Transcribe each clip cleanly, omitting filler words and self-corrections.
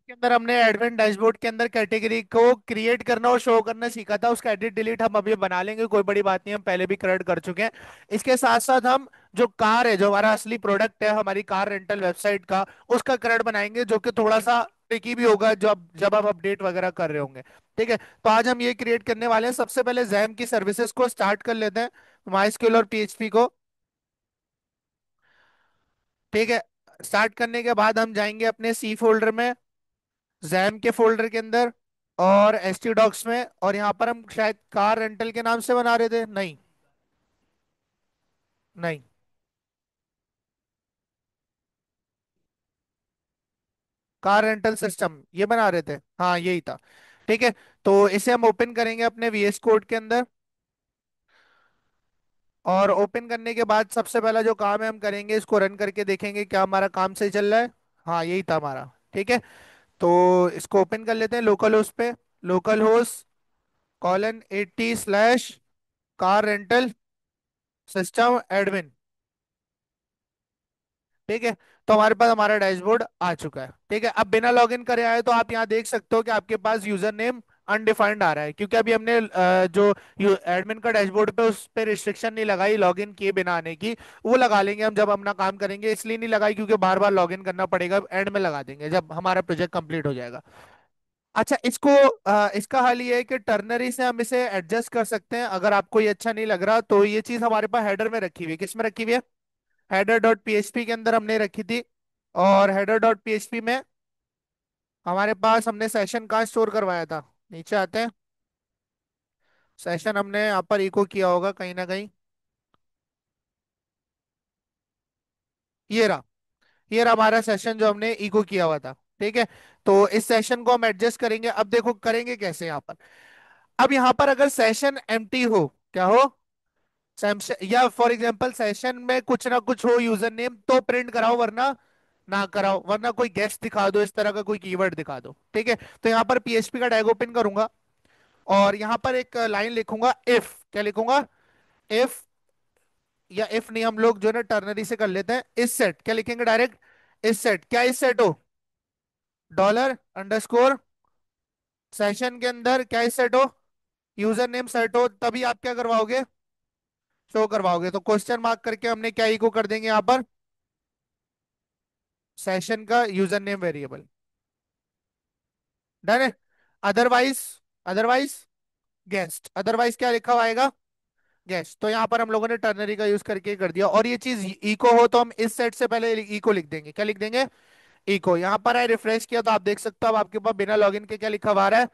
के अंदर हमने एडमिन डैशबोर्ड के अंदर कैटेगरी को क्रिएट करना और शो करना सीखा था। उसका एडिट डिलीट हम अभी बना लेंगे, कोई बड़ी बात नहीं, हम पहले भी क्रिएट कर चुके हैं। इसके साथ साथ हम जो कार है, जो हमारा असली प्रोडक्ट है हमारी कार रेंटल वेबसाइट का, उसका क्रेड बनाएंगे, जो कि थोड़ा सा ट्रिकी भी होगा जब जब आप अपडेट वगैरह कर रहे होंगे। ठीक है, तो आज हम ये क्रिएट करने वाले हैं। सबसे पहले जैम की सर्विसेज को स्टार्ट कर लेते हैं, माइस्क्यूल और पीएचपी को। ठीक है, स्टार्ट करने के बाद हम जाएंगे अपने सी फोल्डर में, जैम के फोल्डर के अंदर, और एच डॉक्स में। और यहाँ पर हम शायद कार रेंटल के नाम से बना रहे थे, नहीं। नहीं, कार रेंटल सिस्टम ये बना रहे थे, हाँ यही था। ठीक है, तो इसे हम ओपन करेंगे अपने वीएस कोड के अंदर। और ओपन करने के बाद सबसे पहला जो काम है हम करेंगे, इसको रन करके देखेंगे क्या हमारा काम सही चल रहा है। हाँ यही था हमारा। ठीक है, तो इसको ओपन कर लेते हैं लोकल होस्ट पे। Local host colon 80 car rental system admin. ठीक है, तो हमारे पास हमारा डैशबोर्ड आ चुका है। ठीक है, अब बिना लॉगिन करे आए तो आप यहाँ देख सकते हो कि आपके पास यूजर नेम अनडिफाइंड आ रहा है, क्योंकि अभी हमने जो एडमिन का डैशबोर्ड पे उस पे रिस्ट्रिक्शन नहीं लगाई लॉगिन किए बिना आने की। वो लगा लेंगे हम जब अपना काम करेंगे, इसलिए नहीं लगाई क्योंकि बार बार लॉगिन करना पड़ेगा, एंड में लगा देंगे जब हमारा प्रोजेक्ट कंप्लीट हो जाएगा। अच्छा, इसको इसका हल ये है कि टर्नरी से हम इसे एडजस्ट कर सकते हैं। अगर आपको ये अच्छा नहीं लग रहा तो ये चीज हमारे पास हेडर में रखी हुई है। किस में रखी हुई है? हेडर डॉट पीएचपी के अंदर हमने रखी थी। और हेडर डॉट पीएचपी में हमारे पास हमने सेशन कहाँ स्टोर करवाया था, नीचे आते हैं। सेशन हमने यहाँ पर इको किया होगा कहीं ना कहीं। ये रहा, ये रहा हमारा सेशन जो हमने इको किया हुआ था। ठीक है, तो इस सेशन को हम एडजस्ट करेंगे। अब देखो करेंगे कैसे यहाँ पर। अब यहाँ पर अगर सेशन एम्प्टी हो, क्या हो, या फॉर एग्जांपल सेशन में कुछ ना कुछ हो यूजर नेम, तो प्रिंट कराओ, वरना ना कराओ, वरना कोई गेस्ट दिखा दो, इस तरह का कोई कीवर्ड दिखा दो। ठीक है, तो यहाँ पर पीएचपी का टैग ओपन करूंगा और यहाँ पर एक लाइन लिखूंगा, इफ, क्या लिखूंगा, इफ, या इफ नहीं, हम लोग जो है ना टर्नरी से कर लेते हैं, इस सेट, क्या लिखेंगे डायरेक्ट, इस सेट, क्या इस सेट हो, डॉलर अंडरस्कोर सेशन के अंदर क्या इस सेट हो, यूजर नेम सेट हो, तभी आप क्या करवाओगे, शो करवाओगे। तो क्वेश्चन मार्क करके हमने क्या इको कर देंगे यहाँ पर, सेशन का यूजर नेम वेरिएबल। डन है। अदरवाइज, अदरवाइज गेस्ट, अदरवाइज क्या लिखा हुआ आएगा, गेस्ट। तो यहाँ पर हम लोगों ने टर्नरी का यूज करके कर दिया। और ये चीज इको हो तो हम इस सेट से पहले इको लिख देंगे, क्या लिख देंगे, इको। यहाँ पर आई रिफ्रेश किया तो आप देख सकते हो अब आपके पास बिना लॉगिन के क्या लिखा हुआ आ रहा है,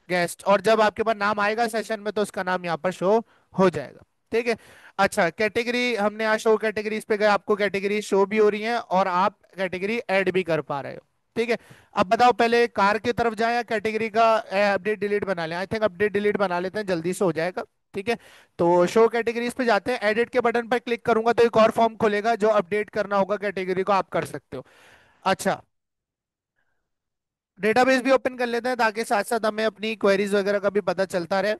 गेस्ट। और जब आपके पास नाम आएगा सेशन में तो उसका नाम यहाँ पर शो हो जाएगा। ठीक है, अच्छा, कैटेगरी हमने यहाँ शो कैटेगरीज पे गए, आपको कैटेगरी शो भी हो रही है और आप कैटेगरी ऐड भी कर पा रहे हो। ठीक है, अब बताओ पहले कार की तरफ जाए या कैटेगरी का अपडेट डिलीट बना लें। आई थिंक अपडेट डिलीट बना लेते हैं, जल्दी से हो जाएगा। ठीक है, तो शो कैटेगरीज पे जाते हैं, एडिट के बटन पर क्लिक करूंगा तो एक और फॉर्म खुलेगा, जो अपडेट करना होगा कैटेगरी को आप कर सकते हो। अच्छा, डेटाबेस भी ओपन कर लेते हैं ताकि साथ साथ हमें अपनी क्वेरीज वगैरह का भी पता चलता रहे।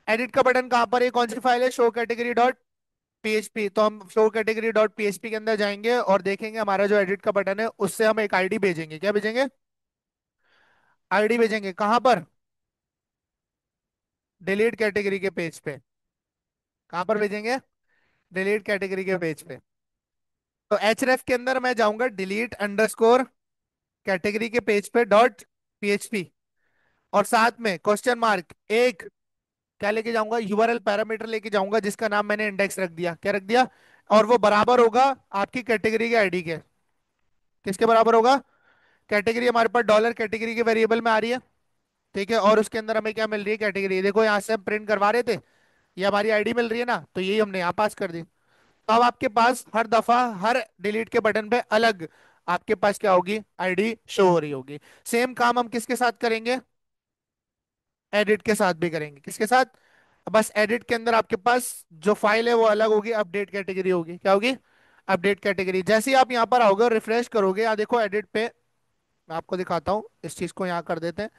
एडिट का बटन कहाँ पर है, कौन सी फाइल है, शो कैटेगरी डॉट पीएचपी। तो हम शो कैटेगरी डॉट पीएचपी के अंदर जाएंगे और देखेंगे हमारा जो एडिट का बटन है उससे हम एक आईडी भेजेंगे। क्या भेजेंगे, आईडी भेजेंगे, कहाँ पर, डिलीट कैटेगरी के पेज पे। कहाँ पर भेजेंगे, डिलीट कैटेगरी के पेज पे। तो एचरेफ के अंदर मैं जाऊंगा डिलीट अंडरस्कोर कैटेगरी के पेज पे डॉट पीएचपी, और साथ में क्वेश्चन मार्क एक, क्या लेके जाऊंगा, यूआरएल पैरामीटर लेके जाऊंगा जिसका नाम मैंने इंडेक्स रख दिया। क्या रख दिया, और वो बराबर होगा आपकी कैटेगरी के आईडी के। किसके बराबर होगा, कैटेगरी हमारे पास डॉलर कैटेगरी के वेरिएबल में आ रही है। ठीक है, और उसके अंदर हमें क्या मिल रही है, कैटेगरी। देखो यहाँ से हम प्रिंट करवा रहे थे, ये हमारी आईडी मिल रही है ना, तो यही हमने यहाँ पास कर दी। तो अब आपके पास हर दफा हर डिलीट के बटन पे अलग आपके पास क्या होगी, आईडी शो हो रही होगी। सेम काम हम किसके साथ करेंगे, एडिट के साथ भी करेंगे। किसके साथ, बस एडिट के अंदर आपके पास जो फाइल है वो अलग होगी, अपडेट कैटेगरी होगी, क्या होगी, अपडेट कैटेगरी। जैसे ही आप यहाँ पर आओगे और रिफ्रेश करोगे, यहाँ देखो एडिट पे, मैं आपको दिखाता हूँ, इस चीज को यहाँ कर देते हैं।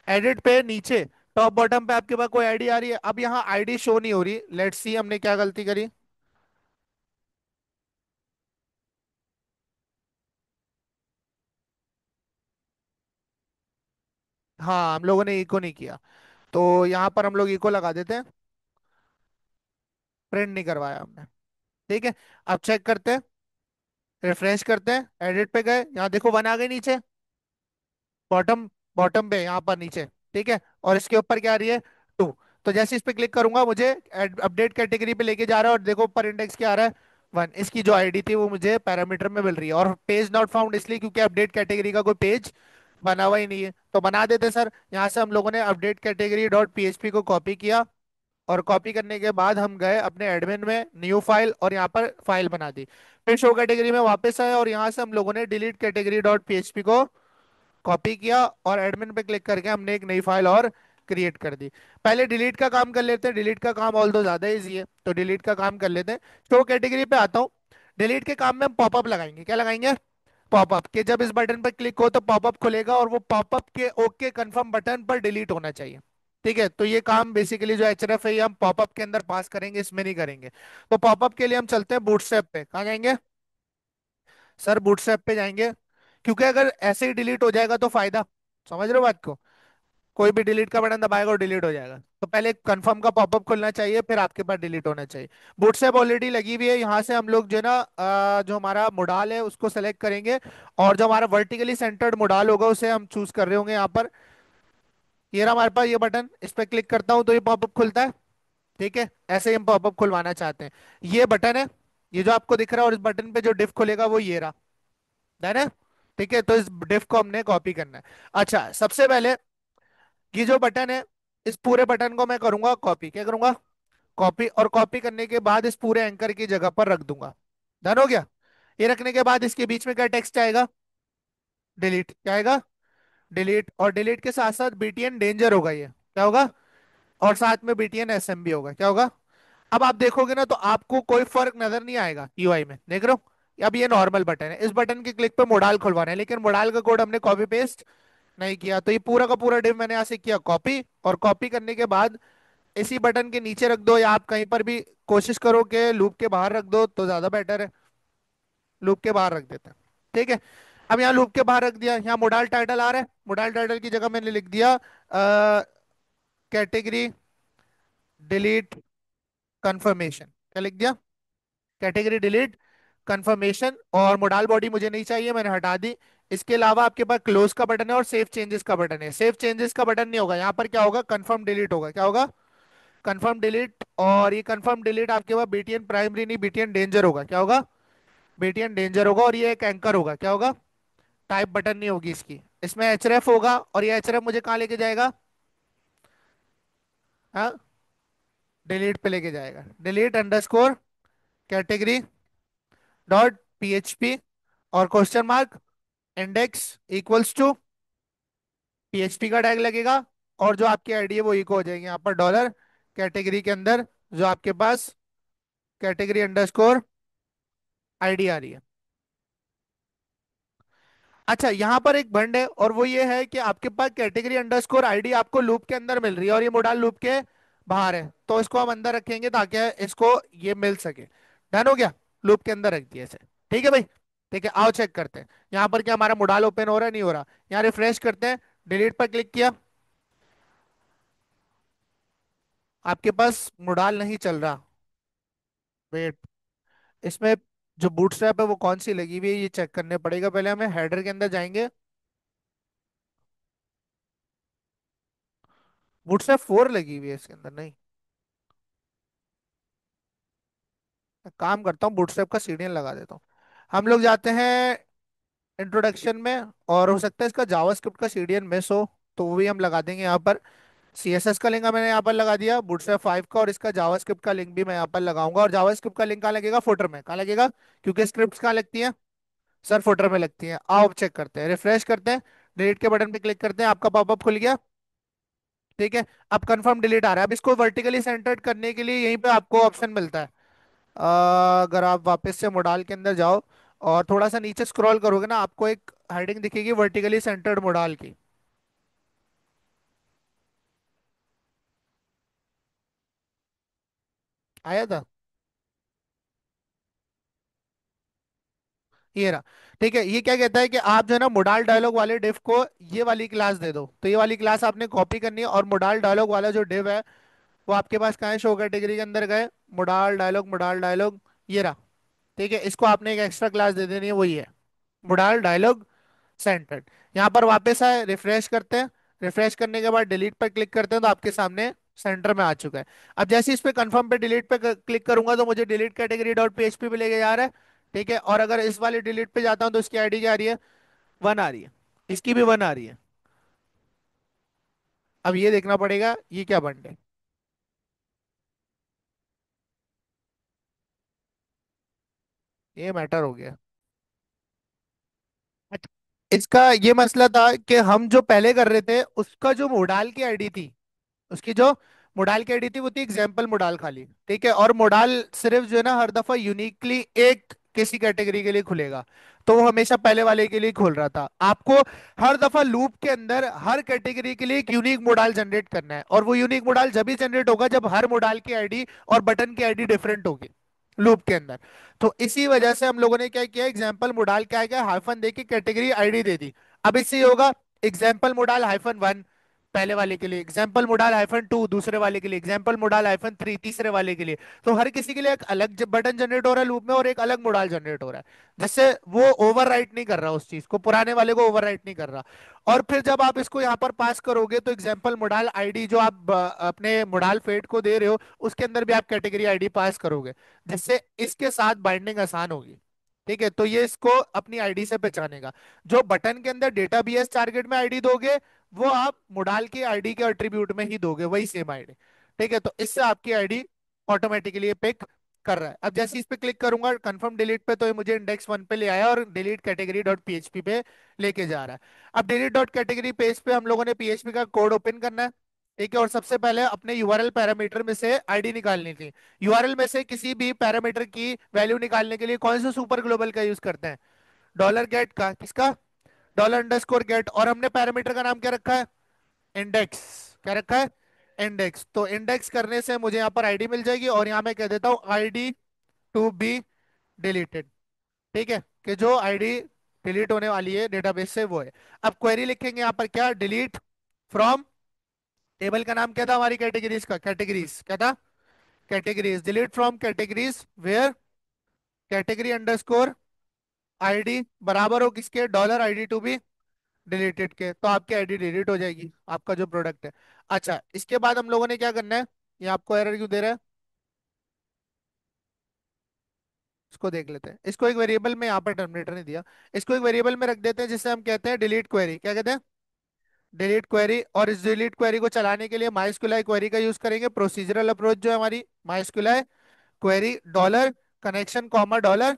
एडिट पे नीचे टॉप बॉटम पे आपके पास कोई आईडी आ रही है, अब यहाँ आईडी शो नहीं हो रही। लेट्स सी हमने क्या गलती करी। हाँ, हम लोगों ने इको नहीं किया। तो यहाँ पर हम लोग इको लगा देते हैं। प्रिंट नहीं करवाया हमने। ठीक है। अब चेक करते हैं। रिफ्रेश करते हैं, एडिट पे गए, यहाँ देखो वन आ गई नीचे। बॉटम, बॉटम पे यहाँ पर नीचे। ठीक है। और इसके ऊपर क्या आ रही है? टू। तो जैसे इस पे क्लिक करूंगा मुझे अपडेट कैटेगरी पे लेके जा रहा है, और देखो ऊपर इंडेक्स क्या आ रहा है? वन। इसकी जो आईडी थी वो मुझे पैरामीटर में मिल रही है। और पेज नॉट फाउंड इसलिए क्योंकि अपडेट कैटेगरी का कोई पेज बना हुआ ही नहीं है। तो बना देते सर। यहाँ से हम लोगों ने अपडेट कैटेगरी डॉट पीएचपी को कॉपी किया। और कॉपी करने के बाद हम गए अपने एडमिन में, न्यू फाइल, और यहाँ पर फाइल बना दी। फिर शो कैटेगरी में वापस आए, और यहाँ से हम लोगों ने डिलीट कैटेगरी डॉट पीएचपी को कॉपी किया, और एडमिन पे क्लिक करके हमने एक नई फाइल और क्रिएट कर दी। पहले डिलीट का काम कर लेते हैं। डिलीट का काम ऑल दो ज्यादा इजी है, तो डिलीट का काम कर लेते हैं। शो कैटेगरी पे आता हूँ। डिलीट के काम में हम पॉपअप लगाएंगे। क्या लगाएंगे? पॉपअप के जब इस बटन पर क्लिक हो तो पॉपअप खुलेगा, और वो पॉपअप के ओके कंफर्म बटन पर डिलीट होना चाहिए। ठीक है। तो ये काम बेसिकली जो एचआरएफ है ये हम पॉपअप के अंदर पास करेंगे, इसमें नहीं करेंगे। तो पॉपअप के लिए हम चलते हैं बूटस्ट्रैप पे। कहाँ जाएंगे? सर बूटस्ट्रैप पे जाएंगे। क्योंकि अगर ऐसे ही डिलीट हो जाएगा तो फायदा, समझ रहे हो बात को? कोई भी डिलीट का बटन दबाएगा और डिलीट हो जाएगा। तो पहले कंफर्म का पॉपअप खुलना चाहिए, फिर आपके पास डिलीट होना चाहिए। बूटस्ट्रैप ऑलरेडी लगी हुई है। यहाँ से हम लोग जो है ना जो हमारा मोडाल है उसको सेलेक्ट करेंगे। और जो हमारा वर्टिकली सेंटर्ड मोडाल होगा उसे हम चूज कर रहे होंगे यहाँ पर। ये रहा हमारे पास ये बटन, इस पर क्लिक करता हूँ तो ये पॉपअप खुलता है। ठीक है। ऐसे ही हम पॉपअप खुलवाना चाहते हैं। ये बटन है, ये जो आपको दिख रहा है, और इस बटन पे जो डिफ खुलेगा वो ये रहा। डन है। ठीक है। तो इस डिफ को हमने कॉपी करना है। अच्छा, सबसे पहले ये जो बटन है, इस पूरे बटन को मैं करूंगा कॉपी। क्या करूंगा? कॉपी। और कॉपी करने के बाद इस पूरे एंकर की जगह पर रख दूंगा। डन हो गया। ये रखने के बाद इसके बीच में क्या टेक्स्ट आएगा? डिलीट। क्या आएगा? डिलीट। और डिलीट के साथ साथ बीटीएन डेंजर होगा, ये क्या होगा? और साथ में बीटीएन एसएमबी होगा। क्या होगा? अब आप देखोगे ना तो आपको कोई फर्क नजर नहीं आएगा यूआई में, देख रहे हो? अब ये नॉर्मल बटन है, इस बटन के क्लिक पे मोडाल खुलवाना है, लेकिन मोडाल का कोड हमने कॉपी पेस्ट नहीं किया। तो ये पूरा का पूरा डिव मैंने यहाँ से किया कॉपी। और कॉपी करने के बाद इसी बटन के नीचे रख दो, या आप कहीं पर भी कोशिश करो कि लूप के बाहर रख दो तो ज्यादा बेटर है। लूप के बाहर रख देते हैं। ठीक है। अब यहाँ लूप के बाहर रख दिया। यहाँ मोडाल टाइटल आ रहा है, मोडाल टाइटल की जगह मैंने लिख दिया कैटेगरी डिलीट कंफर्मेशन। क्या लिख दिया? Category delete confirmation. और मोडाल बॉडी मुझे नहीं चाहिए, मैंने हटा दी। इसके अलावा आपके पास क्लोज का बटन है और सेव चेंजेस का बटन है। सेव चेंजेस का बटन नहीं होगा, यहाँ पर क्या होगा? कंफर्म डिलीट होगा। क्या होगा? Confirm delete. और ये कंफर्म डिलीट आपके पास बीटीएन प्राइमरी नहीं, बीटीएन डेंजर होगा। क्या होगा? बीटीएन डेंजर होगा। और ये एक एंकर होगा। क्या होगा? टाइप बटन नहीं होगी इसकी। इसमें एचरेफ होगा, और ये एचरेफ मुझे कहाँ लेके जाएगा? हाँ, डिलीट पे लेके जाएगा। Delete underscore category dot PHP, और question mark index equals to PHP का टैग लगेगा। और जो आपकी आईडी है वो इको हो जाएगी यहाँ पर डॉलर कैटेगरी के अंदर, जो आपके पास कैटेगरी अंडरस्कोर आईडी आ रही है। अच्छा, यहाँ पर एक बंड है, और वो ये है कि आपके पास कैटेगरी अंडरस्कोर आईडी आपको लूप के अंदर मिल रही है, और ये मोडाल लूप के बाहर है। तो इसको हम अंदर रखेंगे ताकि इसको ये मिल सके। डन हो गया। लूप के अंदर रख दिया इसे। ठीक है भाई। ठीक है, आओ चेक करते हैं यहाँ पर क्या हमारा मोडाल ओपन हो रहा है, नहीं हो रहा। यहाँ रिफ्रेश करते हैं, डिलीट पर क्लिक किया, आपके पास मोडाल नहीं चल रहा। वेट, इसमें जो बूटस्ट्रैप है वो कौन सी लगी हुई है ये चेक करने पड़ेगा। पहले हमें हेडर के अंदर जाएंगे। बूटस्ट्रैप 4 लगी हुई है इसके अंदर, नहीं। मैं काम करता हूँ, बूटस्ट्रैप का सीडीएन लगा देता हूँ। हम लोग जाते हैं इंट्रोडक्शन में, और हो सकता है इसका जावास्क्रिप्ट का सीडीएन मिस हो, तो वो भी हम लगा देंगे यहाँ पर। सीएसएस का लिंक मैंने यहाँ पर लगा दिया बूटस्ट्रैप 5 का, और इसका जावास्क्रिप्ट का लिंक भी मैं यहाँ पर लगाऊंगा। और जावास्क्रिप्ट का लिंक कहाँ लगेगा? फुटर में। कहाँ लगेगा? क्योंकि स्क्रिप्ट कहाँ लगती है? सर फुटर में लगती है। आओ चेक करते हैं, रिफ्रेश करते हैं, डिलीट के बटन पे क्लिक करते हैं, आपका पॉपअप खुल गया। ठीक है। अब कंफर्म डिलीट आ रहा है। अब इसको वर्टिकली सेंटर्ड करने के लिए यहीं पे आपको ऑप्शन मिलता है। अगर आप वापस से मोडाल के अंदर जाओ और थोड़ा सा नीचे स्क्रॉल करोगे ना, आपको एक हेडिंग दिखेगी वर्टिकली सेंटर्ड मोडाल की। आया था? ये रहा। ठीक है, ये क्या कहता है कि आप जो है ना मोडाल डायलॉग वाले डिव को ये वाली क्लास दे दो। तो ये वाली क्लास आपने कॉपी करनी है, और मोडाल डायलॉग वाला जो डिव है वो आपके पास कहाँ है, शो कैटेगरी के अंदर गए, मोडाल डायलॉग, मोडाल डायलॉग, ये रहा। ठीक है, इसको आपने एक एक्स्ट्रा क्लास दे देनी है, वही है मोडाल डायलॉग सेंटर्ड। यहाँ पर वापस आए, रिफ्रेश करते हैं। रिफ्रेश करने के बाद डिलीट पर क्लिक करते हैं तो आपके सामने सेंटर में आ चुका है। अब जैसे इस पे कंफर्म पे डिलीट पे क्लिक करूंगा तो मुझे डिलीट कैटेगरी डॉट पीएचपी पे लेके जा रहा है। ठीक है, और अगर इस वाले डिलीट पे जाता हूँ तो इसकी आईडी क्या आ रही है, 1 आ रही है। इसकी भी 1 आ रही है। अब ये देखना पड़ेगा ये क्या बन है। ये मैटर हो गया। अच्छा, इसका ये मसला था कि हम जो पहले कर रहे थे उसका जो मोडाल की आईडी थी, उसकी जो मोडाल की आईडी थी वो थी एग्जाम्पल मोडाल खाली। ठीक है, और मोडाल सिर्फ जो है ना हर दफा यूनिकली एक किसी कैटेगरी के लिए खुलेगा। तो वो हमेशा पहले वाले के लिए खोल रहा था। आपको हर दफा लूप के अंदर हर कैटेगरी के लिए एक यूनिक मोडाल जनरेट करना है, और वो यूनिक मोडाल जब ही जनरेट होगा जब हर मोडाल की आईडी और बटन की आईडी डिफरेंट होगी लूप के अंदर। तो इसी वजह से हम लोगों ने क्या किया, एग्जाम्पल मोडाल क्या है, हाइफन दे के कैटेगरी आईडी दे दी। अब इससे ये होगा, एग्जाम्पल मोडाल -1 पहले वाले के लिए, एग्जाम्पल मोडाल -2 दूसरे वाले के लिए, एग्जाम्पल मोडाल -3 तीसरे वाले के लिए। तो हर किसी के लिए एक अलग बटन जनरेट हो रहा है लूप में, और एक अलग मोडाल जनरेट हो रहा है, जिससे वो ओवरराइट नहीं कर रहा उस चीज को, पुराने वाले को ओवरराइट नहीं कर रहा। और फिर जब आप इसको यहाँ पर पास करोगे तो एग्जाम्पल मोडाल आईडी जो आप अपने मोडाल फेट को दे रहे हो उसके अंदर भी आप कैटेगरी आईडी पास करोगे, जिससे इसके साथ बाइंडिंग आसान होगी। ठीक है, तो ये इसको अपनी आईडी से पहचानेगा। जो बटन के अंदर डेटाबेस टारगेट में आईडी दोगे वो आप मोडाल की आईडी के एट्रीब्यूट में ही दोगे, वही सेम आईडी। ठीक है, तो इससे आपकी आईडी ऑटोमेटिकली पिक कर रहा है। अब जैसे इस पे क्लिक करूंगा कंफर्म डिलीट पे तो ये मुझे इंडेक्स 1 पे ले आया और डिलीट कैटेगरी डॉट पीएचपी पे लेके जा रहा है। अब डिलीट डॉट कैटेगरी पेज पे हम लोगों ने पीएचपी का कोड ओपन करना है। ठीक है, और सबसे पहले अपने यूआरएल पैरामीटर में से आईडी निकालनी थी। यूआरएल में से किसी भी पैरामीटर की वैल्यू निकालने के लिए कौन सा सुपर ग्लोबल का यूज करते हैं, डॉलर गेट का, किसका, डॉलर अंडरस्कोर गेट। और हमने पैरामीटर का नाम क्या रखा है, इंडेक्स। क्या रखा है, इंडेक्स। तो इंडेक्स करने से मुझे यहाँ पर आईडी मिल जाएगी, और यहाँ मैं कह देता हूँ आईडी टू बी डिलीटेड। ठीक है, कि जो आईडी डिलीट होने वाली है डेटाबेस से वो है। अब क्वेरी लिखेंगे यहाँ पर, क्या, डिलीट फ्रॉम, टेबल का नाम क्या था हमारी कैटेगरीज का, कैटेगरीज क्या था, categories, delete from categories where category underscore ID बराबर हो किसके, dollar ID to be deleted के। तो आपकी आईडी डिलीट हो जाएगी, आपका जो प्रोडक्ट है। अच्छा, इसके बाद हम लोगों ने क्या करना है, ये आपको एरर क्यों दे रहा है, इसको देख लेते हैं। इसको एक वेरिएबल में, यहाँ पर टर्मिनेटर नहीं दिया, इसको एक वेरिएबल में रख देते हैं जिसे हम कहते हैं डिलीट क्वेरी। क्या कहते हैं, डिलीट क्वेरी। और इस डिलीट क्वेरी को चलाने के लिए माइस्क्यूएल क्वेरी का यूज करेंगे। प्रोसीजरल अप्रोच जो है हमारी, MySQL query dollar connection comma dollar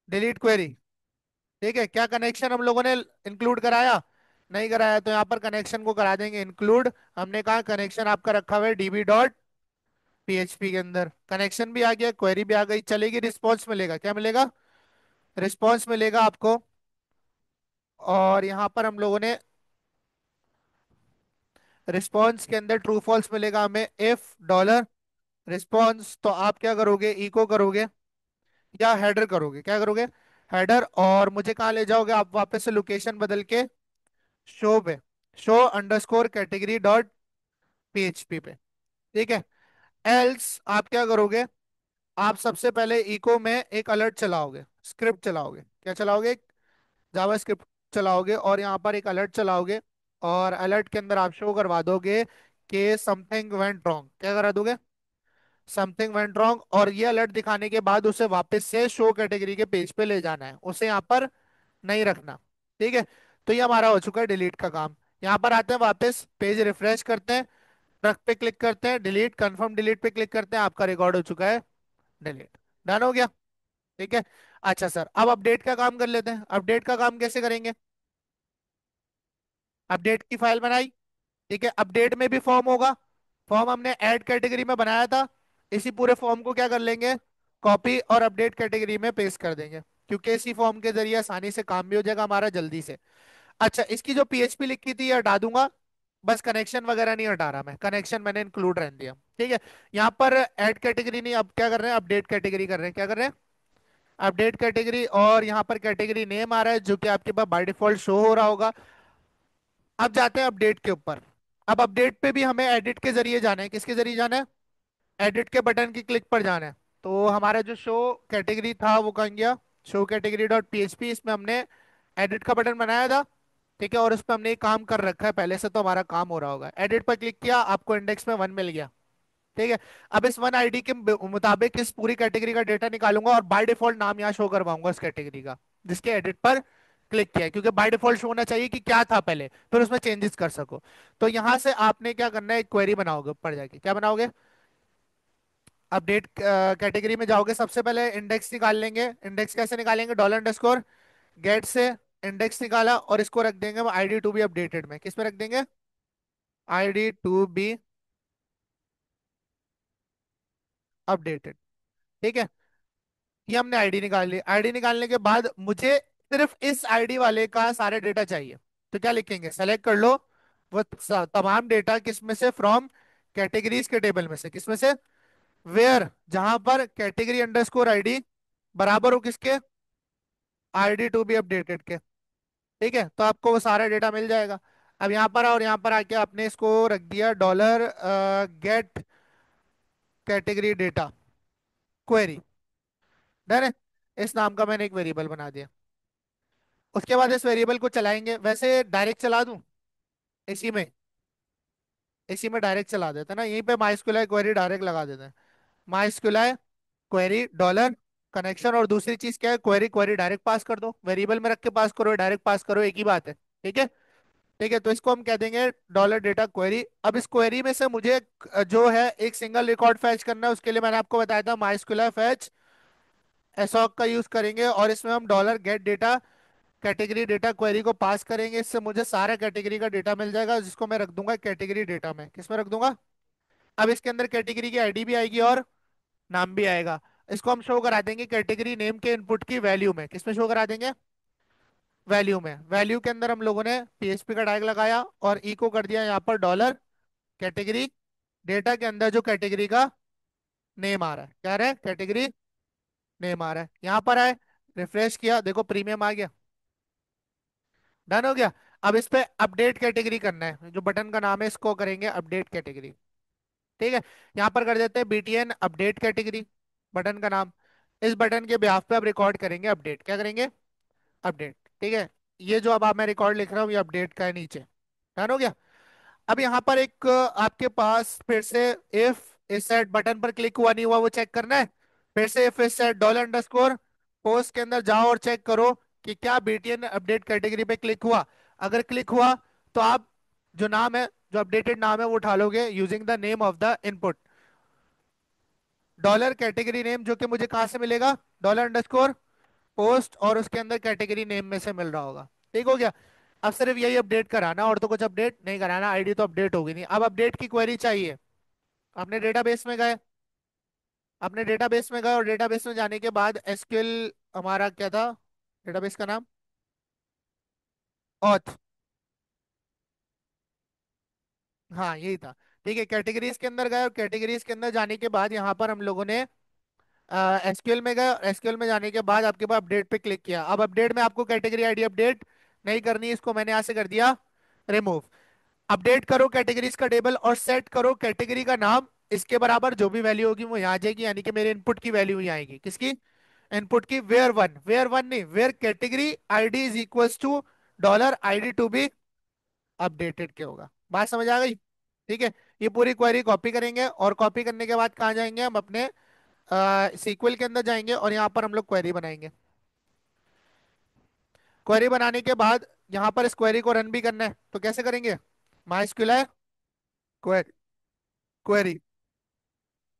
delete query. ठीक है, क्या कनेक्शन हम लोगों ने इंक्लूड कराया, नहीं कराया, तो यहाँ पर कनेक्शन को करा देंगे इंक्लूड। हमने कहा कनेक्शन आपका रखा हुआ है डीबी डॉट पीएचपी के अंदर, कनेक्शन भी आ गया, क्वेरी भी आ गई, चलेगी। रिस्पॉन्स मिलेगा, क्या मिलेगा, रिस्पॉन्स मिलेगा आपको। और यहाँ पर हम लोगों ने रिस्पॉन्स के अंदर ट्रू फॉल्स मिलेगा हमें इफ डॉलर रिस्पॉन्स। तो आप क्या करोगे, इको करोगे या हेडर करोगे, क्या करोगे, हेडर। और मुझे कहाँ ले जाओगे आप, वापस से लोकेशन बदल के शो पे, show underscore category dot PHP पे। ठीक है, एल्स आप क्या करोगे, आप सबसे पहले इको में एक अलर्ट चलाओगे, स्क्रिप्ट चलाओगे, क्या चलाओगे, जावा स्क्रिप्ट चलाओगे, और यहाँ पर एक अलर्ट चलाओगे। और अलर्ट के अंदर आप शो करवा दोगे कि समथिंग वेंट रॉन्ग, क्या करा दोगे, समथिंग वेंट रॉन्ग। और ये अलर्ट दिखाने के बाद उसे वापस से शो कैटेगरी के पेज पे ले जाना है, उसे यहाँ पर नहीं रखना। ठीक है, तो ये हमारा हो चुका है डिलीट का काम। यहाँ पर आते हैं वापस, पेज रिफ्रेश करते हैं, ट्रक पे क्लिक करते हैं, डिलीट कंफर्म डिलीट पे क्लिक करते हैं, आपका रिकॉर्ड हो चुका है डिलीट, डन हो गया। ठीक है, अच्छा सर, अब अपडेट का काम कर लेते हैं। अपडेट का काम कैसे करेंगे, अपडेट की फाइल बनाई। ठीक है, अपडेट में भी फॉर्म होगा, फॉर्म हमने ऐड कैटेगरी में बनाया था। इसी पूरे फॉर्म को क्या कर लेंगे, कॉपी और अपडेट कैटेगरी में पेस्ट कर देंगे, क्योंकि इसी फॉर्म के जरिए आसानी से काम भी हो जाएगा हमारा जल्दी से। अच्छा, इसकी जो पीएचपी लिखी थी ये हटा दूंगा, बस कनेक्शन वगैरह नहीं हटा रहा मैं, कनेक्शन मैंने इंक्लूड रहने दिया। ठीक है, यहाँ पर ऐड कैटेगरी नहीं, अब क्या कर रहे हैं, अपडेट कैटेगरी कर रहे हैं, क्या कर रहे हैं, अपडेट कैटेगरी, और यहाँ पर कैटेगरी नेम आ रहा है जो कि आपके पास बाय डिफॉल्ट शो हो रहा होगा। अब जाते हैं अपडेट के ऊपर। अब अपडेट पे भी हमें एडिट के जरिए जाना है। किसके जरिए जाना है? एडिट के बटन की क्लिक पर जाना है। तो हमारा जो शो कैटेगरी था वो कहाँ गया? शो कैटेगरी डॉट पीएचपी, इसमें हमने एडिट का बटन बनाया था। ठीक है, और उस पर हमने एक काम कर रखा है पहले से, तो हमारा काम हो रहा होगा। एडिट पर क्लिक किया, आपको इंडेक्स में 1 मिल गया। ठीक है। अब इस 1 आईडी के मुताबिक इस पूरी कैटेगरी का डेटा निकालूंगा और बाय डिफॉल्ट नाम यहाँ शो करवाऊंगा उस कैटेगरी का जिसके एडिट पर क्लिक किया है, क्योंकि बाय डिफॉल्ट शो होना चाहिए कि क्या था पहले, फिर उसमें चेंजेस कर सको। तो यहाँ से आपने क्या करना है, एक क्वेरी बनाओगे। ऊपर जाके क्या बनाओगे? अपडेट कैटेगरी में जाओगे, सबसे पहले इंडेक्स निकाल लेंगे। इंडेक्स कैसे निकालेंगे? डॉलर अंडरस्कोर गेट से इंडेक्स निकाला और इसको रख देंगे हम आईडी टू बी अपडेटेड में। किस में रख देंगे? ID to be updated. ठीक है, ये हमने आईडी निकाल ली। आईडी निकालने के बाद मुझे सिर्फ इस आईडी वाले का सारे डेटा चाहिए। तो क्या लिखेंगे? सेलेक्ट कर लो वो तमाम डेटा, किस में से? फ्रॉम कैटेगरीज के टेबल में से। किस में से? वेयर, जहां पर कैटेगरी अंडरस्कोर आईडी बराबर हो किसके? आईडी टू बी अपडेटेड के। ठीक है, तो आपको वो सारा डेटा मिल जाएगा। अब यहाँ पर और यहाँ पर आके आपने इसको रख दिया dollar get category data query. Done है। इस नाम का मैंने एक वेरिएबल बना दिया। उसके बाद इस वेरिएबल को चलाएंगे। वैसे डायरेक्ट चला दूं इसी में, इसी में डायरेक्ट चला देते हैं ना, यहीं पे माइस्क्यूल क्वेरी डायरेक्ट लगा देते हैं। माइस्क्यूल क्वेरी डॉलर कनेक्शन, और दूसरी चीज क्या है? क्वेरी। क्वेरी डायरेक्ट पास कर दो, वेरिएबल में रख के पास करो, डायरेक्ट पास करो, एक ही बात है। ठीक है। ठीक है, तो इसको हम कह देंगे डॉलर डेटा क्वेरी। अब इस क्वेरी में से मुझे जो है एक सिंगल रिकॉर्ड फैच करना है। उसके लिए मैंने आपको बताया था माइस्क्यूल फैच एसॉक का यूज करेंगे, और इसमें हम dollar gate data category data query को पास करेंगे। इससे मुझे सारा कैटेगरी का डेटा मिल जाएगा, जिसको मैं रख दूंगा कैटेगरी डेटा में। किस में रख दूंगा? अब इसके अंदर कैटेगरी की आईडी भी आएगी और नाम भी आएगा। इसको हम शो करा देंगे कैटेगरी नेम के इनपुट की वैल्यू में। किस में शो करा देंगे? वैल्यू में। वैल्यू के अंदर हम लोगों ने पीएचपी का टैग लगाया और ई को कर दिया यहाँ पर डॉलर कैटेगरी डेटा के अंदर जो कैटेगरी का नेम आ रहा है। क्या रहा है? कैटेगरी नेम आ रहा है। यहाँ पर आए, रिफ्रेश किया, देखो प्रीमियम आ गया। डन हो गया। अब इस पे अपडेट कैटेगरी करना है, जो बटन का नाम है इसको करेंगे अपडेट कैटेगरी। ठीक है, यहाँ पर कर देते हैं बीटीएन अपडेट कैटेगरी बटन का नाम। इस बटन के ब्याह पे अब रिकॉर्ड करेंगे अपडेट। क्या करेंगे? अपडेट। ठीक है, ये जो अब आप मैं रिकॉर्ड लिख रहा हूँ ये अपडेट का है नीचे। डन हो गया। अब यहाँ पर एक आपके पास फिर से इफ इस सेट बटन पर क्लिक हुआ नहीं हुआ वो चेक करना है। फिर से इफ इस सेट डॉलर अंडरस्कोर पोस्ट के अंदर जाओ और चेक करो कि क्या बीटीएन अपडेट कैटेगरी पे क्लिक हुआ। अगर क्लिक हुआ तो आप जो नाम है, जो अपडेटेड नाम है वो उठा लोगे using the name of the input. Dollar category name जो कि मुझे कहाँ से मिलेगा? डॉलर अंडरस्कोर पोस्ट, और उसके अंदर कैटेगरी नेम में से मिल रहा होगा। ठीक हो गया। अब सिर्फ यही अपडेट कराना और तो कुछ अपडेट नहीं कराना। आईडी तो अपडेट होगी नहीं। अब अपडेट की क्वेरी चाहिए। अपने डेटाबेस में गए, अपने डेटाबेस में गए और डेटाबेस में जाने के बाद एसक्यूएल हमारा क्या था? डेटाबेस का नाम ऑथ। हाँ यही था। ठीक है, कैटेगरीज के अंदर गए और कैटेगरीज के अंदर जाने के बाद यहाँ पर हम लोगों ने एसक्यूएल में गए। एसक्यूएल में जाने के बाद आपके पास अपडेट पे क्लिक किया। अब अपडेट में आपको कैटेगरी आईडी अपडेट नहीं करनी है, इसको मैंने यहाँ से कर दिया रिमूव। अपडेट करो कैटेगरीज का टेबल और सेट करो कैटेगरी का नाम। इसके बराबर जो भी वैल्यू होगी वो यहाँ आ जाएगी, यानी कि मेरे इनपुट की वैल्यू यहाँ आएगी। किसकी? इनपुट की। वेयर वन, वेयर वन नहीं, where category ID is equals to dollar ID to be updated के होगा। बात समझ आ गई? ठीक है, ये पूरी क्वेरी कॉपी करेंगे और कॉपी करने के बाद कहाँ जाएंगे हम? अपने सीक्वल के अंदर जाएंगे और यहाँ पर हम लोग क्वेरी बनाएंगे। क्वेरी बनाने के बाद यहाँ पर इस क्वेरी को रन भी करना है, तो कैसे करेंगे? माइस्क्यूल है क्वेरी, क्वेरी।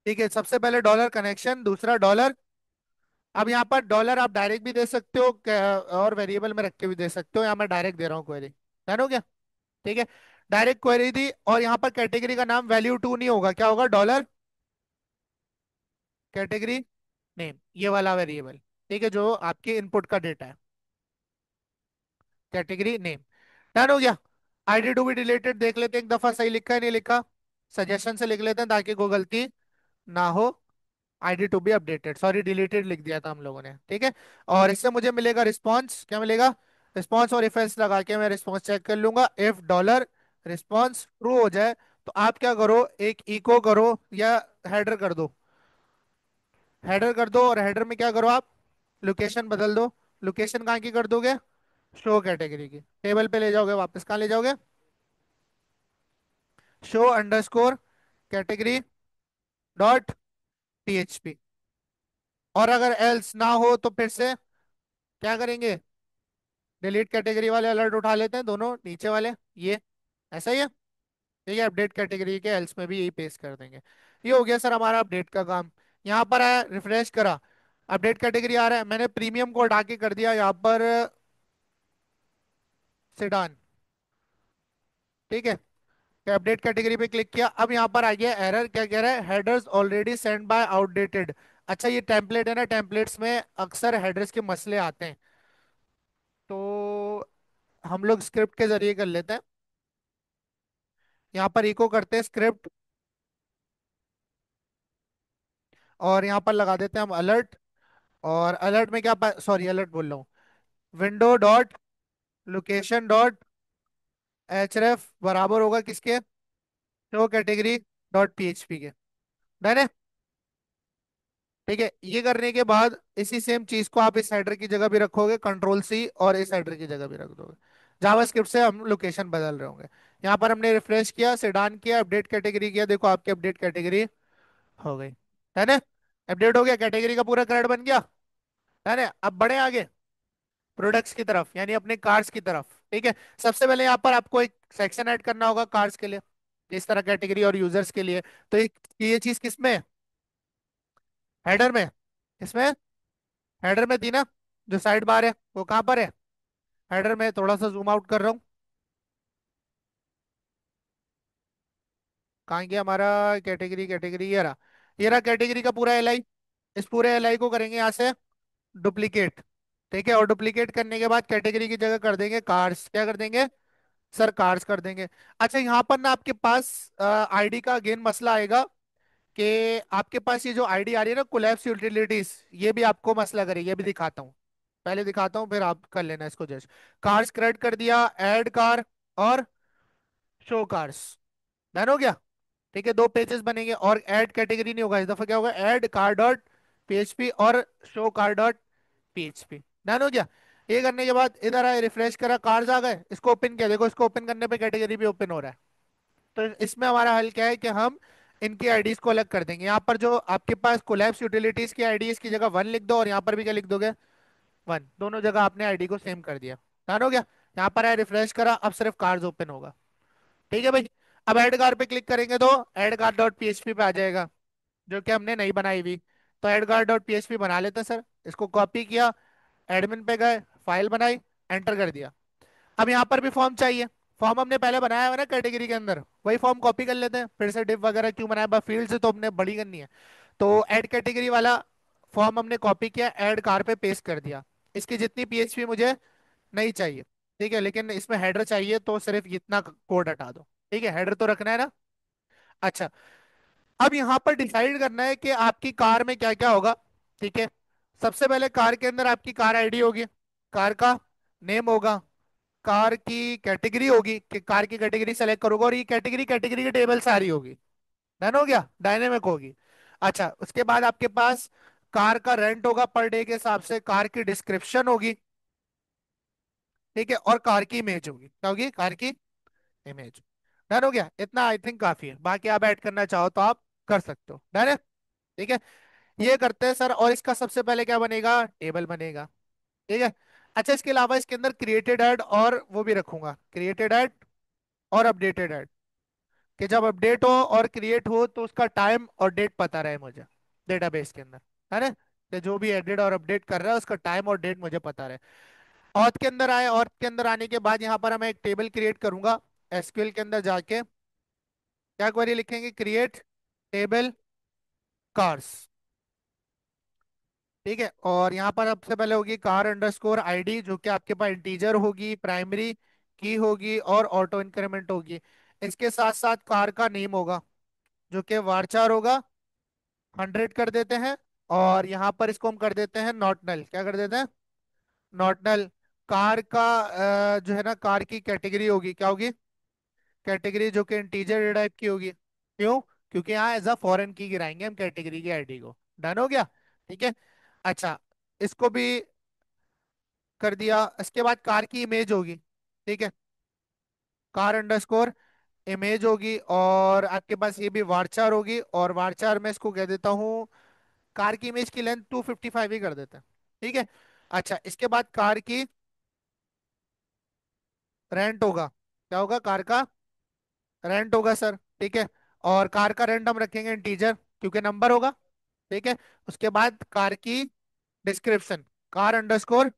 ठीक है, सबसे पहले डॉलर कनेक्शन, दूसरा डॉलर। अब यहाँ पर डॉलर आप डायरेक्ट भी दे सकते हो और वेरिएबल में रख के भी दे सकते हो। यहाँ मैं डायरेक्ट दे रहा हूँ क्वेरी। डन हो गया। ठीक है, डायरेक्ट क्वेरी दी और यहाँ पर कैटेगरी का नाम वैल्यू टू नहीं होगा, क्या होगा? डॉलर कैटेगरी नेम, ये वाला वेरिएबल। ठीक है, जो आपके इनपुट का डेटा है, कैटेगरी नेम। डन हो गया। आईडी टू बी डिलीटेड देख लेते हैं एक दफा, सही लिखा है नहीं लिखा। सजेशन से लिख लेते हैं ताकि कोई गलती ना हो। ID to be updated, sorry deleted लिख दिया था हम लोगों ने, ठीक है। और इससे मुझे मिलेगा रिस्पॉन्स, क्या मिलेगा? रिस्पॉन्स, और इफ एल्स लगा के मैं रिस्पॉन्स चेक कर लूंगा। इफ डॉलर रिस्पॉन्स ट्रू हो जाए तो आप क्या करो, एक इको करो या हेडर कर दो। हेडर कर दो, और हेडर में क्या करो आप, लोकेशन बदल दो। लोकेशन कहाँ की कर दोगे? शो कैटेगरी की, टेबल पे ले जाओगे, वापस कहाँ ले जाओगे? Show underscore category dot PHP. और अगर एल्स ना हो तो फिर से क्या करेंगे? डिलीट कैटेगरी वाले अलर्ट उठा लेते हैं, दोनों नीचे वाले, ये ऐसा ही है। ठीक है, अपडेट कैटेगरी के एल्स में भी यही पेस्ट कर देंगे। ये हो गया सर हमारा अपडेट का काम। यहाँ पर आया, रिफ्रेश करा, अपडेट कैटेगरी आ रहा है। मैंने प्रीमियम को हटा के कर दिया यहाँ पर सेडान। ठीक है, अपडेट कैटेगरी पे क्लिक किया, अब यहाँ पर आ गया एरर, क्या कह रहा है? Headers already send by outdated. अच्छा, ये टेम्पलेट है ना, टेम्पलेट्स में अक्सर हेडर्स के मसले आते हैं, तो हम लोग स्क्रिप्ट के जरिए कर लेते हैं। यहाँ पर इको करते हैं स्क्रिप्ट, और यहाँ पर लगा देते हैं हम अलर्ट। और अलर्ट में क्या, सॉरी अलर्ट बोल रहा हूँ, विंडो डॉट लोकेशन डॉट एचरेफ बराबर होगा किसके? शो कैटेगरी डॉट पीएचपी के। डन है। ठीक है, ये करने के बाद इसी सेम चीज को आप इस हेडर की जगह भी रखोगे, कंट्रोल सी, और इस हेडर की जगह भी रख दोगे। जावास्क्रिप्ट से हम लोकेशन बदल रहे होंगे। यहाँ पर हमने रिफ्रेश किया, सेडान किया, अपडेट कैटेगरी किया, देखो आपकी अपडेट कैटेगरी हो गई। है ना? अपडेट हो गया, कैटेगरी का पूरा क्रेड बन गया। है ना? अब बढ़े आगे प्रोडक्ट्स की तरफ, यानी अपने कार्स की तरफ। ठीक है, सबसे पहले यहाँ पर आपको एक सेक्शन ऐड करना होगा कार्स के लिए, इस तरह कैटेगरी और यूजर्स के लिए। तो ये चीज किसमें है? हेडर में। किसमें? हेडर में थी ना, जो साइड बार है वो कहाँ पर है? हेडर में। थोड़ा सा जूम आउट कर रहा हूँ, कहाँ गया हमारा? कैटेगरी, कैटेगरी ये रहा। ये रहा कैटेगरी का पूरा एलआई। इस पूरे एलआई को करेंगे यहाँ से डुप्लीकेट। ठीक है, और डुप्लीकेट करने के बाद कैटेगरी की जगह कर देंगे कार्स, क्या कर देंगे सर? कार्स कर देंगे। अच्छा, यहाँ पर ना आपके पास आईडी का अगेन मसला आएगा, कि आपके पास ये जो आईडी आ रही है ना, कोलैप्स यूटिलिटीज, ये भी आपको मसला करेगी, ये भी दिखाता हूँ। पहले दिखाता हूँ, फिर आप कर लेना इसको जस्ट। कार्स क्रेडिट कर दिया, ऐड कार और शो कार्स, डन हो गया। ठीक है, दो पेजेस बनेंगे, और ऐड कैटेगरी नहीं होगा इस दफा, क्या होगा? ऐड कार डॉट पीएचपी और show car dot PHP. Done हो गया। ये करने के बाद इधर आए, रिफ्रेश करा, कार्स आ गए, इसको ओपन किया, देखो इसको ओपन करने पे कैटेगरी भी ओपन हो रहा है। तो इसमें हमारा हल क्या है, कि हम इनकी आईडीज को अलग कर देंगे। यहाँ पर जो आपके पास कोलैप्स यूटिलिटीज की आईडी, इसकी जगह वन लिख दो, और यहाँ पर भी क्या लिख दोगे? वन। दोनों जगह आपने आईडी को सेम कर दिया। डन हो गया। यहाँ पर आए, रिफ्रेश करा, अब सिर्फ कार्स ओपन होगा। ठीक है भाई। अब ऐड कार पे क्लिक करेंगे तो ऐड कार डॉट पीएचपी पे आ जाएगा, जो कि हमने नहीं बनाई हुई। तो ऐड कार डॉट पीएचपी बना लेते हैं सर। इसको कॉपी किया, एडमिन पे गए, फाइल बनाई, एंटर कर दिया। अब यहाँ पर भी फॉर्म चाहिए। फॉर्म हमने पहले बनाया हुआ ना कैटेगरी के अंदर, वही फॉर्म कॉपी कर लेते हैं, फिर से डिव वगैरह क्यों बनाया? बस फील्ड से तो हमने बड़ी करनी है। तो ऐड कैटेगरी वाला फॉर्म हमने कॉपी किया, ऐड कार पे पेस्ट कर दिया। इसकी जितनी पीएचपी मुझे नहीं चाहिए, ठीक है, लेकिन इसमें हेडर चाहिए, तो सिर्फ इतना कोड हटा दो। ठीक है, हेडर तो रखना है ना। अच्छा, अब यहाँ पर डिसाइड करना है कि आपकी कार में क्या क्या होगा। ठीक है, सबसे पहले कार के अंदर आपकी कार आईडी होगी, कार का नेम होगा, कार की कैटेगरी होगी, कि कार की कैटेगरी सेलेक्ट करोगे, और ये कैटेगरी कैटेगरी की टेबल सारी होगी। डन हो गया, डायनेमिक होगी। अच्छा, उसके बाद आपके पास कार का रेंट होगा पर डे के हिसाब से, कार की डिस्क्रिप्शन होगी, ठीक है, और कार की इमेज होगी, क्या होगी? कार की इमेज। डन हो गया, इतना आई थिंक काफी है, बाकी आप ऐड करना चाहो तो आप कर सकते हो। डन है। ठीक है, ये करते हैं सर, और इसका सबसे पहले क्या बनेगा? टेबल बनेगा। ठीक है। अच्छा, इसके अलावा इसके अंदर क्रिएटेड ऐड और वो भी रखूंगा, क्रिएटेड ऐड और अपडेटेड ऐड, कि जब अपडेट हो और क्रिएट हो तो उसका टाइम और डेट पता रहे मुझे डेटाबेस के अंदर। है ना? कि जो भी एडिट और अपडेट कर रहा है उसका टाइम और डेट मुझे पता रहे। ऑथ के अंदर आए, ऑथ के अंदर आने के बाद यहाँ पर मैं एक टेबल क्रिएट करूंगा। एसक्यूएल के अंदर जाके क्या क्वेरी लिखेंगे? Create table cars. ठीक है, और यहाँ पर सबसे पहले होगी कार अंडरस्कोर आईडी, जो कि आपके पास इंटीजर होगी, प्राइमरी की होगी, और ऑटो इंक्रीमेंट होगी। इसके साथ साथ कार का नेम होगा, जो कि वारचार होगा, 100 कर देते हैं। और यहाँ पर इसको हम कर देते हैं नॉट नल। क्या कर देते हैं? Not null. कार का जो है ना, कार की कैटेगरी होगी, क्या होगी? कैटेगरी जो कि इंटीजर टाइप की होगी। क्यों? क्योंकि यहाँ एज अ फॉरेन की गिराएंगे हम कैटेगरी की आईडी को। डन हो गया? ठीक है। अच्छा, इसको भी कर दिया। इसके बाद कार की इमेज होगी। ठीक है, कार अंडरस्कोर इमेज होगी। और आपके पास ये भी वारचार होगी, और वारचार में इसको कह देता हूँ, कार की इमेज की लेंथ 255 ही कर देते हैं। ठीक है। अच्छा, इसके बाद कार की रेंट होगा। क्या होगा? कार का रेंट होगा सर। ठीक है। और कार का रेंट हम रखेंगे इंटीजर, क्योंकि नंबर होगा। ठीक है। उसके बाद कार की डिस्क्रिप्शन, कार अंडरस्कोर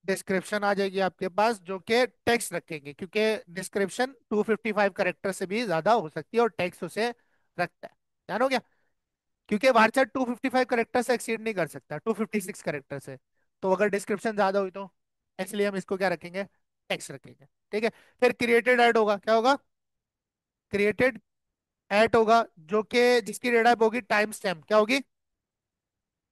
डिस्क्रिप्शन आ जाएगी आपके पास, जो कि टेक्स्ट रखेंगे, क्योंकि डिस्क्रिप्शन 255 करेक्टर से भी ज्यादा हो सकती है और टेक्स्ट उसे रखता है। ध्यान हो गया? क्योंकि वारचैट 255 करेक्टर से एक्सीड नहीं कर सकता, 256 करेक्टर से। तो अगर डिस्क्रिप्शन ज्यादा हुई तो, इसलिए हम इसको क्या रखेंगे? टेक्स्ट रखेंगे। ठीक है। फिर क्रिएटेड ऐड होगा। क्या होगा? क्रिएटेड ऐड होगा, जो कि जिसकी डेटा होगी टाइम स्टैम्प। क्या होगी?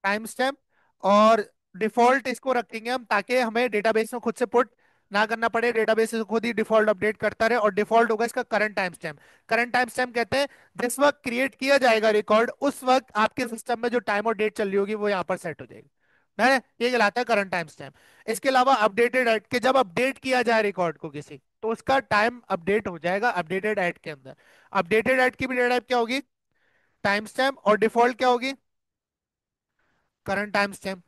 Time stamp. और डिफॉल्ट इसको रखेंगे हम, ताकि हमें डेटाबेस में खुद से पुट ना करना पड़े, डेटाबेस खुद ही डिफॉल्ट अपडेट करता रहे। और डिफॉल्ट होगा इसका current time stamp. Current time stamp कहते हैं जिस वक्त क्रिएट किया जाएगा रिकॉर्ड, उस वक्त आपके सिस्टम में जो टाइम और डेट चल रही होगी वो यहाँ पर सेट हो जाएगी। है, ये कहलाता है करंट टाइम स्टैम्प। इसके अलावा अपडेटेड एट के, जब अपडेट किया जाए रिकॉर्ड को किसी, तो उसका टाइम अपडेट हो जाएगा अपडेटेड एट के अंदर। अपडेटेड एट की भी डेटा टाइप क्या होगी? Time stamp. और डिफॉल्ट क्या होगी? Current time stamp.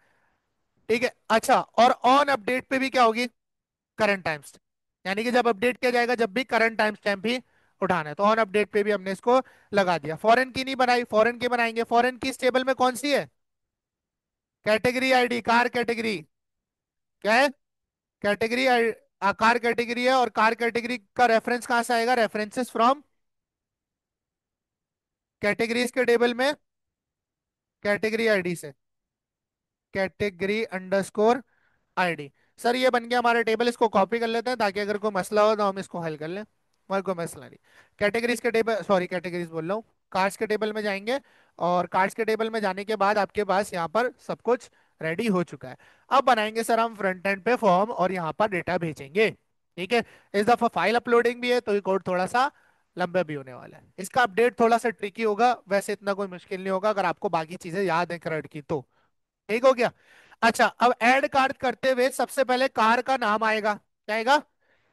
ठीक है। अच्छा, और ऑन अपडेट पे भी क्या होगी? Current time stamp. यानी कि जब अपडेट किया जाएगा, जब भी करंट टाइम स्टैम्प ही उठाना है। तो ऑन अपडेट पे भी हमने इसको लगा दिया। फॉरेन की नहीं बनाई, फॉरेन की बनाएंगे। फॉरेन की इस टेबल में कौन सी है? Category ID, car category. क्या है? कैटेगरी कार कैटेगरी है। और कार कैटेगरी का रेफरेंस कहाँ से आएगा? रेफरेंसेस फ्रॉम कैटेगरीज के टेबल में, कैटेगरी आईडी से। Category underscore ID. सर ये बन गया हमारा टेबल। इसको कॉपी कर लेते हैं, ताकि अगर कोई मसला हो तो हम इसको हल कर लें। और कोई मसला नहीं। कैटेगरीज के टेबल, सॉरी कैटेगरीज बोल रहा हूँ, कार्ड्स के टेबल में जाएंगे। और कार्ड्स के टेबल में जाने के बाद आपके पास यहाँ पर सब कुछ रेडी हो चुका है। अब बनाएंगे सर हम फ्रंट एंड पे फॉर्म, और यहाँ पर डेटा भेजेंगे। ठीक है। इस दफा फाइल अपलोडिंग भी है, तो ये कोड थोड़ा सा लंबा भी होने वाला है। इसका अपडेट थोड़ा सा ट्रिकी होगा, वैसे इतना कोई मुश्किल नहीं होगा अगर आपको बाकी चीजें याद है करंट की तो। ठीक हो गया? अच्छा, अब ऐड कार करते हुए सबसे पहले कार का नाम आएगा। क्या आएगा?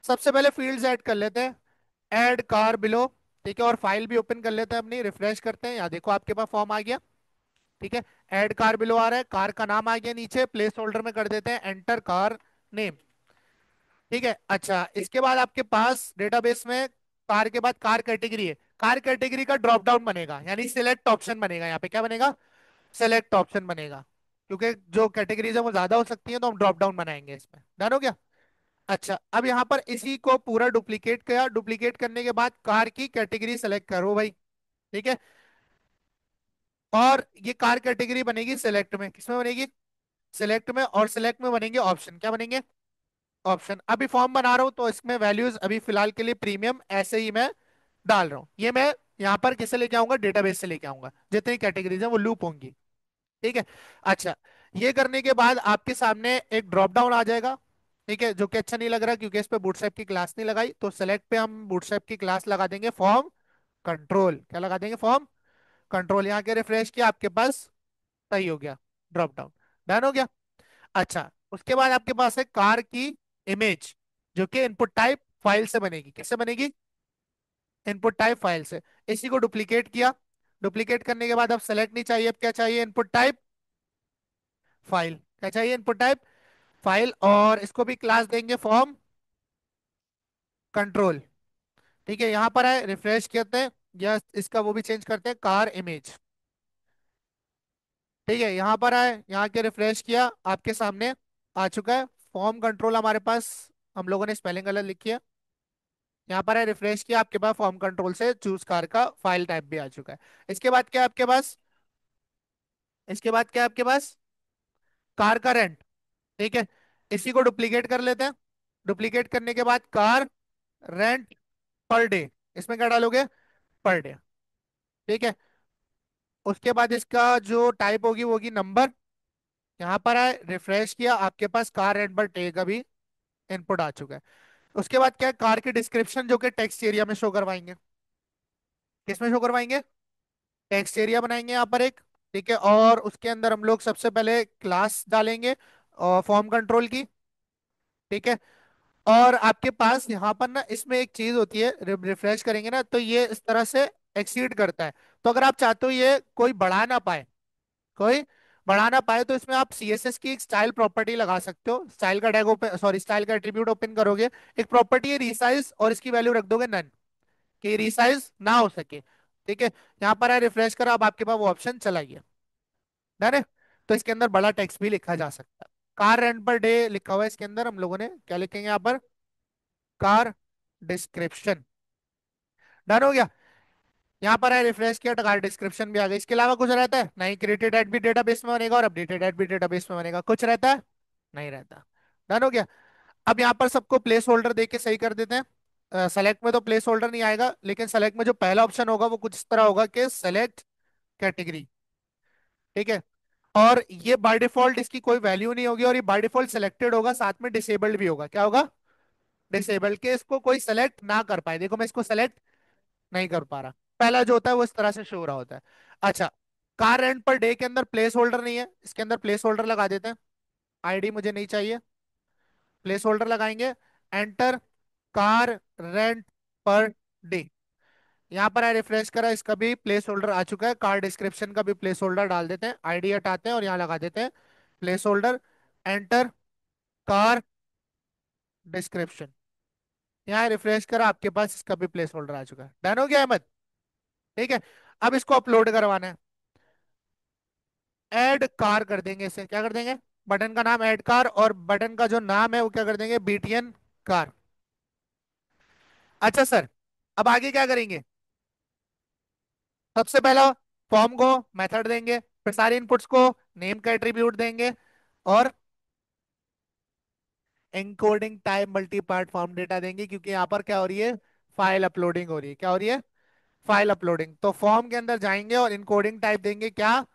सबसे पहले फील्ड्स ऐड कर लेते हैं। Add car below. ठीक है। और फाइल भी ओपन कर लेते हैं अपनी, रिफ्रेश करते हैं। यहाँ देखो आपके पास फॉर्म आ गया। ठीक है। ऐड कार बिलो आ रहा है, कार का नाम आ गया नीचे, प्लेस होल्डर में कर देते हैं एंटर कार नेम। ठीक है। अच्छा, इसके बाद आपके पास डेटाबेस में कार के बाद कार कैटेगरी है। कार कैटेगरी का ड्रॉप डाउन बनेगा, यानी सिलेक्ट ऑप्शन बनेगा। यहाँ पे क्या बनेगा? सेलेक्ट ऑप्शन बनेगा। क्योंकि जो कैटेगरीज है वो ज्यादा हो सकती है, तो हम ड्रॉप डाउन बनाएंगे इसमें। डन हो गया? अच्छा, अब यहाँ पर इसी को पूरा डुप्लीकेट किया। डुप्लीकेट करने के बाद कार की कैटेगरी सेलेक्ट करो भाई। ठीक है। और ये कार कैटेगरी बनेगी सिलेक्ट में। किसमें बनेगी? सिलेक्ट में। और सिलेक्ट में बनेंगे ऑप्शन। क्या बनेंगे? ऑप्शन। अभी फॉर्म बना रहा हूँ, तो इसमें वैल्यूज अभी फिलहाल के लिए प्रीमियम ऐसे ही मैं डाल रहा हूँ। ये मैं यहाँ पर किससे लेके आऊंगा? डेटाबेस से लेके आऊंगा। जितनी कैटेगरीज है वो लूप होंगी। ठीक है। अच्छा, ये करने के बाद आपके सामने एक ड्रॉप डाउन आ जाएगा। ठीक है, जो कि अच्छा नहीं लग रहा, क्योंकि इस पे बूटस्ट्रैप की क्लास नहीं लगाई। तो सेलेक्ट पे हम बूटस्ट्रैप की क्लास लगा देंगे, फॉर्म कंट्रोल। क्या लगा देंगे? Form control. यहाँ के रिफ्रेश किया, आपके पास सही हो गया ड्रॉप डाउन। डन हो गया? अच्छा, उसके बाद आपके पास है कार की इमेज, जो कि इनपुट टाइप फाइल से बनेगी। कैसे बनेगी? इनपुट टाइप फाइल से। इसी को डुप्लीकेट किया। डुप्लीकेट करने के बाद अब सेलेक्ट नहीं चाहिए, अब क्या चाहिए? Input type file. क्या चाहिए? Input type file. और इसको भी क्लास देंगे फॉर्म कंट्रोल। ठीक है। यहां पर है, रिफ्रेश करते हैं, या इसका वो भी चेंज करते हैं, कार इमेज। ठीक है। यहां पर है, यहाँ के रिफ्रेश किया, आपके सामने आ चुका है फॉर्म कंट्रोल हमारे पास। हम लोगों ने स्पेलिंग गलत लिखी है। यहाँ पर है, रिफ्रेश किया, आपके पास फॉर्म कंट्रोल से चूज कार का फाइल टाइप भी आ चुका है। इसके बाद क्या है आपके पास? इसके बाद क्या है आपके पास? कार का रेंट। ठीक है। इसी को डुप्लीकेट कर लेते हैं। डुप्लीकेट करने के बाद कार रेंट पर डे, इसमें क्या डालोगे? Per day. ठीक है। उसके बाद इसका जो टाइप होगी वो होगी नंबर। यहाँ पर है, रिफ्रेश किया, आपके पास कार रेंट पर टे का भी इनपुट आ चुका है। उसके बाद क्या है, कार की डिस्क्रिप्शन जो कि टेक्स्ट एरिया में शो करवाएंगे। किसमें शो करवाएंगे? टेक्स्ट एरिया बनाएंगे यहाँ पर एक। ठीक है, और उसके अंदर हम लोग सबसे पहले क्लास डालेंगे और फॉर्म कंट्रोल की। ठीक है, और आपके पास यहाँ पर ना इसमें एक चीज होती है, रिफ्रेश करेंगे ना तो ये इस तरह से एक्सीड करता है। तो अगर आप चाहते हो ये कोई बढ़ा ना पाए, कोई बढ़ा ना पाए, तो इसमें आप सीएसएस की एक स्टाइल प्रॉपर्टी लगा सकते हो। स्टाइल का टैग ओपन, सॉरी, स्टाइल का एट्रीब्यूट ओपन करोगे, एक प्रॉपर्टी है रीसाइज, और इसकी वैल्यू रख दोगे नन, कि रीसाइज ना हो सके। ठीक है, यहाँ पर है, रिफ्रेश करो, अब आपके पास वो ऑप्शन चला गया। डन है। तो इसके अंदर बड़ा टेक्स्ट भी लिखा जा सकता है। कार रेंट पर डे लिखा हुआ है इसके अंदर, हम लोगों ने क्या लिखेंगे यहाँ पर? Car description. डन हो गया। यहाँ पर है, रिफ्रेश किया तो कार डिस्क्रिप्शन भी आ गई। इसके अलावा कुछ रहता है नहीं, क्रिएटेड एट भी डेटाबेस में बनेगा और अपडेटेड एट भी डेटाबेस में बनेगा। कुछ रहता है? नहीं रहता। डन हो गया। अब यहाँ पर सबको प्लेस होल्डर दे के सही कर देते हैं। सेलेक्ट में तो प्लेस होल्डर नहीं आएगा, लेकिन सेलेक्ट में जो पहला ऑप्शन होगा वो कुछ इस तरह होगा कि सेलेक्ट कैटेगरी। ठीक है, और ये बाय डिफॉल्ट इसकी कोई वैल्यू नहीं होगी, और ये बाय डिफॉल्ट सिलेक्टेड होगा, साथ में डिसेबल्ड भी होगा। क्या होगा? डिसेबल्ड, के इसको कोई सेलेक्ट ना कर पाए। देखो मैं इसको सेलेक्ट नहीं कर पा रहा। पहला जो होता है वो इस तरह से शो हो रहा होता है। अच्छा, कार रेंट पर डे के अंदर प्लेस होल्डर नहीं है, इसके अंदर प्लेस होल्डर लगा देते हैं। आईडी मुझे नहीं चाहिए, प्लेस होल्डर लगाएंगे। Enter car rent per day. यहाँ पर है, रिफ्रेश करा, इसका भी प्लेस होल्डर आ चुका है। कार डिस्क्रिप्शन का भी प्लेस होल्डर डाल देते हैं, आईडी हटाते हैं और यहाँ लगा देते हैं place holder. Enter car description. यहाँ रिफ्रेश करा, आपके पास इसका भी प्लेस होल्डर आ चुका है। डन हो गया अहमद? ठीक है, अब इसको अपलोड करवाना है। ऐड कार कर देंगे, इसे क्या कर देंगे? बटन का नाम ऐड कार, और बटन का जो नाम है वो क्या कर देंगे? BTN car. अच्छा सर, अब आगे क्या करेंगे? सबसे पहला, फॉर्म को मेथड देंगे, फिर सारे इनपुट्स को नेम का एट्रीब्यूट देंगे, और encoding type multi part form data देंगे, क्योंकि यहाँ पर क्या हो रही है? फाइल अपलोडिंग हो रही है। क्या हो रही है? File uploading. तो फॉर्म के अंदर जाएंगे और इनकोडिंग टाइप देंगे क्या?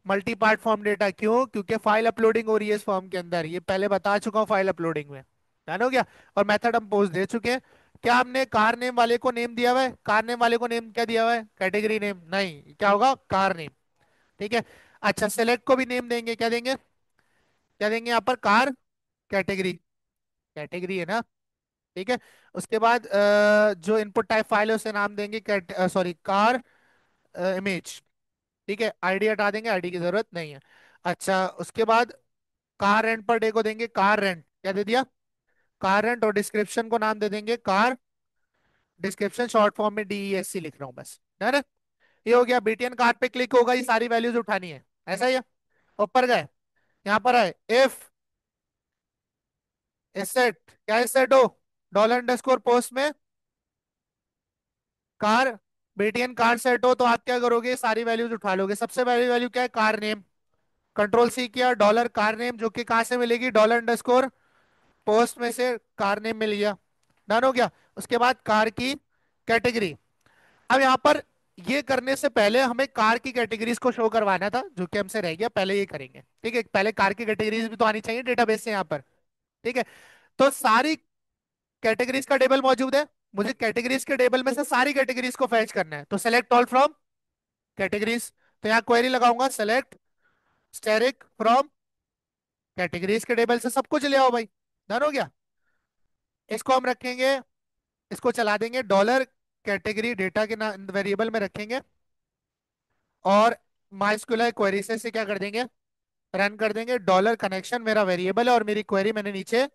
Multi part form data. क्यों? क्योंकि फाइल अपलोडिंग हो रही है इस फॉर्म के अंदर, ये पहले बता चुका हूँ फाइल अपलोडिंग में। डन हो गया। और मेथड हम पोस्ट दे चुके हैं। क्या हमने कार नेम वाले को नेम दिया हुआ है? कार नेम वाले को नेम क्या दिया हुआ है? कैटेगरी नेम नहीं, क्या होगा? Car name. ठीक है। अच्छा, सेलेक्ट को भी नेम देंगे, क्या देंगे? क्या देंगे यहाँ पर? Car category. कैटेगरी है ना? ठीक है। उसके बाद जो इनपुट टाइप फाइल है उसे नाम देंगे सॉरी, कार इमेज। ठीक है, आईडी हटा देंगे, आईडी की जरूरत नहीं है। अच्छा, उसके बाद कार रेंट पर डे को देंगे कार रेंट। क्या दे दिया? कार रेंट, और डिस्क्रिप्शन को नाम दे देंगे कार डिस्क्रिप्शन, शॉर्ट फॉर्म में डीईएससी लिख रहा हूँ बस। है ना? ये हो गया। बीटीएन कार्ड पे क्लिक होगा, ये सारी वैल्यूज उठानी है। ऐसा ही है। ऊपर गए, यहाँ पर है इफ एसेट, क्या एसेट हो? डॉलर अंडरस्कोर पोस्ट में कार, बीटीएन कार सेट हो, तो आप क्या करोगे? सारी वैल्यूज उठा लोगे। सबसे पहली वैल्यू क्या है? Car name. कंट्रोल सी किया, डॉलर कार नेम, जो कि कहाँ से मिलेगी? डॉलर अंडरस्कोर पोस्ट में से कार नेम मिल गया। डन हो गया। उसके बाद कार की कैटेगरी। अब यहाँ पर ये करने से पहले हमें कार की कैटेगरीज को शो करवाना था, जो कि हमसे रह गया, पहले ये करेंगे। ठीक है, पहले कार की कैटेगरीज भी तो आनी चाहिए डेटाबेस से यहाँ पर। ठीक है, तो सारी कैटेगरीज का टेबल मौजूद है, मुझे कैटेगरीज के टेबल में से सारी कैटेगरीज को फैच करना है। तो सेलेक्ट ऑल फ्रॉम कैटेगरीज। तो यहाँ क्वेरी लगाऊंगा, सेलेक्ट स्टेरिक फ्रॉम कैटेगरीज के टेबल से सब कुछ ले आओ भाई। डन हो गया। इसको हम रखेंगे, इसको चला देंगे डॉलर कैटेगरी डेटा के वेरिएबल में रखेंगे, और माइस्कुलर क्वेरी से क्या कर देंगे? रन कर देंगे। डॉलर कनेक्शन मेरा वेरिएबल है, और मेरी क्वेरी मैंने नीचे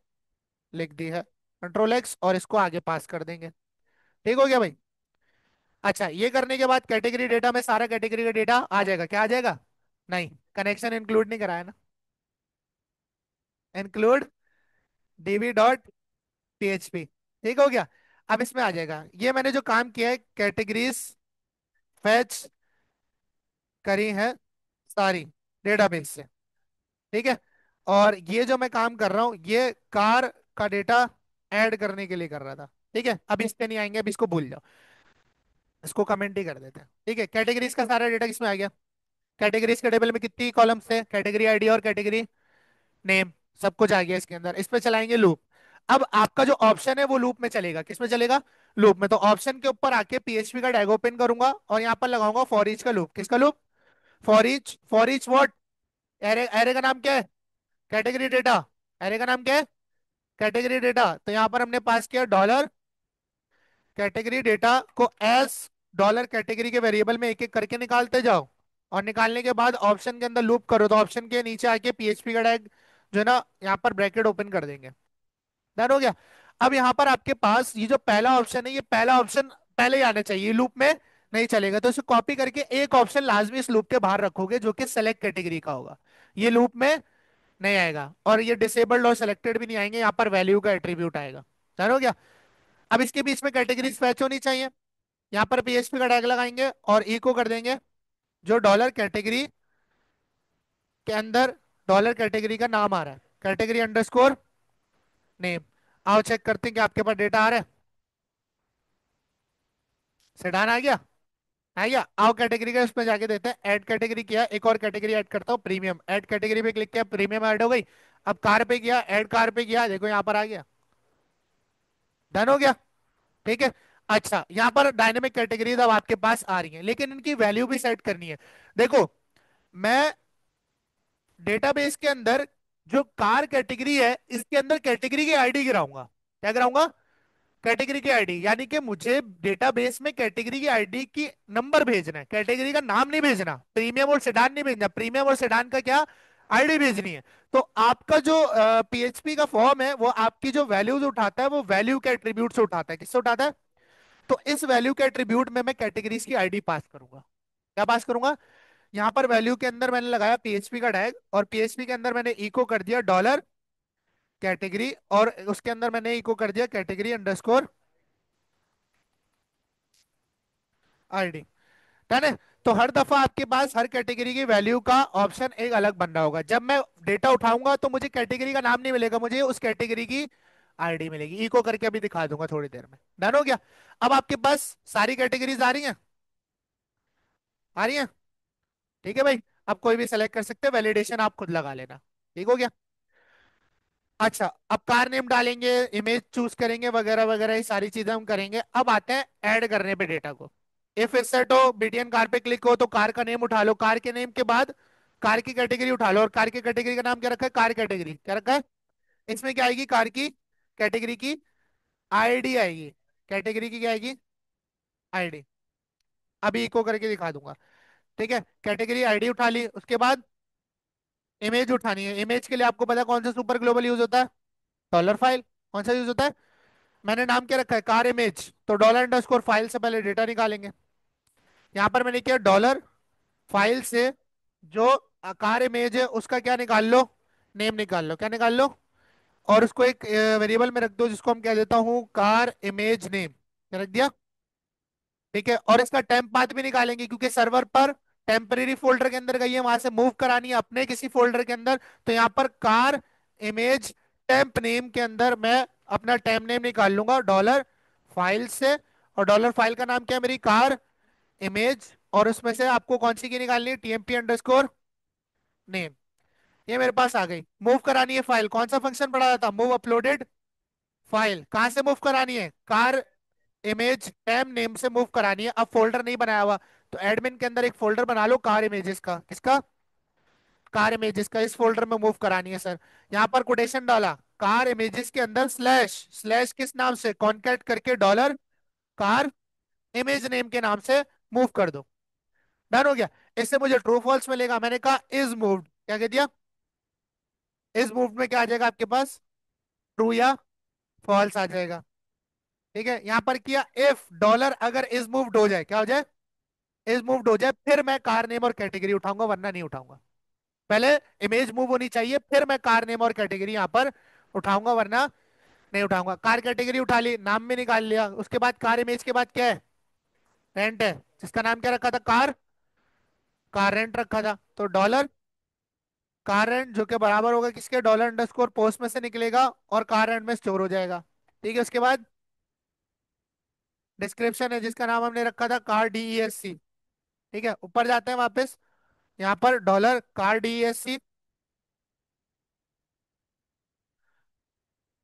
लिख दी है। कंट्रोल एक्स, और इसको आगे पास कर देंगे। ठीक हो गया भाई? अच्छा, ये करने के बाद कैटेगरी डेटा में सारा कैटेगरी का डेटा आ जाएगा। क्या आ जाएगा? नहीं, कनेक्शन इंक्लूड नहीं कराया ना। Include dB dot PHP. ठीक हो गया। अब इसमें आ जाएगा, ये मैंने जो काम किया है, कैटेगरीज फैच करी है सारी डेटाबेस से। ठीक है, और ये जो मैं काम कर रहा हूँ ये कार का डेटा ऐड करने के लिए कर रहा था। ठीक है, अब इस पे नहीं आएंगे, अब इसको भूल जाओ, इसको कमेंट ही कर देते हैं। ठीक है, कैटेगरीज का सारा डेटा किसमें आ गया? कैटेगरीज के टेबल में कितनी कॉलम्स थे, कैटेगरी आईडी और कैटेगरी नेम, सब कुछ आ गया इसके अंदर। इस पे चलाएंगे लूप। अब आपका जो ऑप्शन है वो लूप में चलेगा, किस में चलेगा, लूप में। तो ऑप्शन के ऊपर आके पीएचपी का टैग ओपन करूंगा और यहाँ पर लगाऊंगा फॉर ईच का लूप। किसका loop, for each what, array, array का नाम क्या है, कैटेगरी डेटा। एरे का नाम क्या है, कैटेगरी डेटा। तो यहाँ पर हमने पास किया डॉलर कैटेगरी डेटा को एस डॉलर कैटेगरी के वेरिएबल में एक एक करके निकालते जाओ। और निकालने के बाद ऑप्शन के अंदर लूप करो, तो ऑप्शन के नीचे आके पीएचपी का टैग जो है ना यहाँ पर ब्रैकेट ओपन कर देंगे। डन हो गया। अब यहाँ पर आपके पास ये जो पहला ऑप्शन है, ये पहला ऑप्शन पहले ही आना चाहिए, लूप में नहीं चलेगा। तो इसे कॉपी करके एक ऑप्शन लाजमी इस लूप के बाहर रखोगे जो कि सेलेक्ट कैटेगरी का होगा, ये लूप में नहीं आएगा। और ये डिसेबल्ड और सिलेक्टेड भी नहीं आएंगे, यहाँ पर वैल्यू का एट्रीब्यूट आएगा। डन हो गया। अब इसके बीच में कैटेगरीज फैच होनी चाहिए, यहाँ पर पीएचपी का टैग लगाएंगे और इको कर देंगे जो डॉलर कैटेगरी के अंदर डॉलर कैटेगरी का नाम आ रहा है, कैटेगरी अंडरस्कोर नेम। आओ चेक करते हैं कि आपके पास डेटा आ रहा है। सेडान आ गया, आ गया। आओ कैटेगरी का उसमें जाके देते हैं, ऐड कैटेगरी किया, एक और कैटेगरी ऐड करता हूँ प्रीमियम। ऐड कैटेगरी पे क्लिक किया, प्रीमियम ऐड हो गई। अब कार पे किया, ऐड कार पे किया, देखो यहाँ पर आ गया। डन हो गया। ठीक है। अच्छा, यहाँ पर डायनेमिक कैटेगरीज अब आपके पास आ रही हैं, लेकिन इनकी वैल्यू भी सेट करनी है। देखो, मैं डेटाबेस के अंदर जो कार कैटेगरी है इसके अंदर कैटेगरी की आईडी गिराऊंगा। क्या गिराऊंगा, कैटेगरी की आईडी। यानी कि मुझे डेटाबेस में कैटेगरी की आईडी की नंबर भेजना है, कैटेगरी का नाम नहीं भेजना। प्रीमियम और सेडान नहीं भेजना, प्रीमियम और सेडान का क्या, आईडी भेजनी है। तो आपका जो पीएचपी का फॉर्म है वो आपकी जो वैल्यूज उठाता है वो वैल्यू के एट्रीब्यूट से उठाता है। किससे उठाता है, तो इस वैल्यू के एट्रीब्यूट में मैं कैटेगरीज की आईडी पास करूंगा। क्या पास करूंगा, यहाँ पर वैल्यू के अंदर मैंने लगाया पीएचपी का टैग और पीएचपी के अंदर मैंने इको कर दिया डॉलर कैटेगरी और उसके अंदर मैंने इको कर दिया कैटेगरी अंडरस्कोर आईडी। डन है। तो हर दफा आपके पास हर कैटेगरी की वैल्यू का ऑप्शन एक अलग बन रहा होगा। जब मैं डेटा उठाऊंगा तो मुझे कैटेगरी का नाम नहीं मिलेगा, मुझे उस कैटेगरी की आईडी मिलेगी। इको करके अभी दिखा दूंगा थोड़ी देर में। डन हो गया। अब आपके पास सारी कैटेगरीज आ रही हैं, आ रही हैं। ठीक है भाई। अब कोई भी सेलेक्ट कर सकते हैं, वैलिडेशन आप खुद लगा लेना। ठीक हो गया। अच्छा, अब कार नेम डालेंगे, इमेज चूज करेंगे, वगैरह वगैरह, ये सारी चीजें हम करेंगे। अब आते हैं ऐड करने पे डेटा को। इफ सेट हो बीटीएन कार पे क्लिक हो तो कार का नेम उठा लो, कार के नेम के बाद कार की कैटेगरी उठा लो। और कार की कैटेगरी का नाम क्या रखा है, कार कैटेगरी। क्या रखा है, इसमें क्या आएगी, कार की कैटेगरी की आईडी आएगी। कैटेगरी की क्या आएगी, आईडी। अभी इको करके दिखा दूंगा। ठीक है, कैटेगरी आईडी उठा ली। उसके बाद इमेज उठानी है। इमेज के लिए आपको पता है कौन सा सुपर ग्लोबल यूज होता है, डॉलर फाइल। कौन सा यूज होता है, मैंने नाम क्या रखा है, कार इमेज। तो डॉलर अंडरस्कोर फाइल से पहले डेटा निकालेंगे। यहाँ पर मैंने किया डॉलर फाइल से जो कार इमेज है उसका क्या निकाल लो, नेम निकाल लो। क्या निकाल लो, और उसको एक वेरिएबल में रख दो जिसको हम कह देता हूँ कार इमेज नेम। क्या रख दिया। ठीक है, और इसका टेम्प पाथ भी निकालेंगे क्योंकि सर्वर पर टेम्परेरी फोल्डर के अंदर गई है, वहां से मूव करानी है अपने किसी फोल्डर के अंदर। तो यहाँ पर कार इमेज टेम्प नेम के अंदर मैं अपना टेम्प नेम निकाल लूंगा डॉलर फाइल से। और डॉलर फाइल का नाम क्या है, मेरी कार इमेज। और उसमें से आपको कौन सी की निकालनी है, टीएमपी अंडरस्कोर नेम। ये मेरे पास आ गई। मूव करानी है फाइल, कौन सा फंक्शन पढ़ा था, मूव अपलोडेड फाइल। कहां से मूव करानी है, कार इमेज टेम नेम से मूव करानी है। अब फोल्डर नहीं बनाया हुआ तो एडमिन के अंदर एक फोल्डर बना लो कार इमेजेस का। किसका, कार इमेजेस का। इस फोल्डर में मूव करानी है सर। यहाँ पर कोटेशन डाला, कार इमेजेस के अंदर स्लैश, स्लैश किस नाम से, कॉन्कैट करके डॉलर कार इमेज नेम के नाम से मूव कर दो। डन हो गया। इससे मुझे ट्रू फॉल्स मिलेगा। मैंने कहा इज मूव्ड, क्या कह दिया, इज मूव्ड में क्या आ जाएगा आपके पास, ट्रू या फॉल्स आ जाएगा। ठीक है, यहां पर किया इफ डॉलर अगर इज मूव्ड हो जाए, क्या हो जाए, इज मूव्ड हो जाए, फिर मैं कार नेम और कैटेगरी उठाऊंगा, वरना नहीं उठाऊंगा। पहले इमेज मूव होनी चाहिए, फिर मैं कार नेम और कैटेगरी यहां पर उठाऊंगा, वरना नहीं उठाऊंगा। कार कैटेगरी उठा ली, नाम भी निकाल लिया। उसके बाद कार इमेज के बाद क्या है, रेंट है, जिसका नाम क्या रखा था, कार, कार रेंट रखा था। तो डॉलर कार रेंट जो कि बराबर होगा किसके, डॉलर अंडरस्कोर पोस्ट में से निकलेगा और कार रेंट में स्टोर हो जाएगा। ठीक है, उसके बाद डिस्क्रिप्शन है जिसका नाम हमने रखा था कार DESC। ठीक है, ऊपर जाते हैं वापस। यहाँ पर dollar car DESC,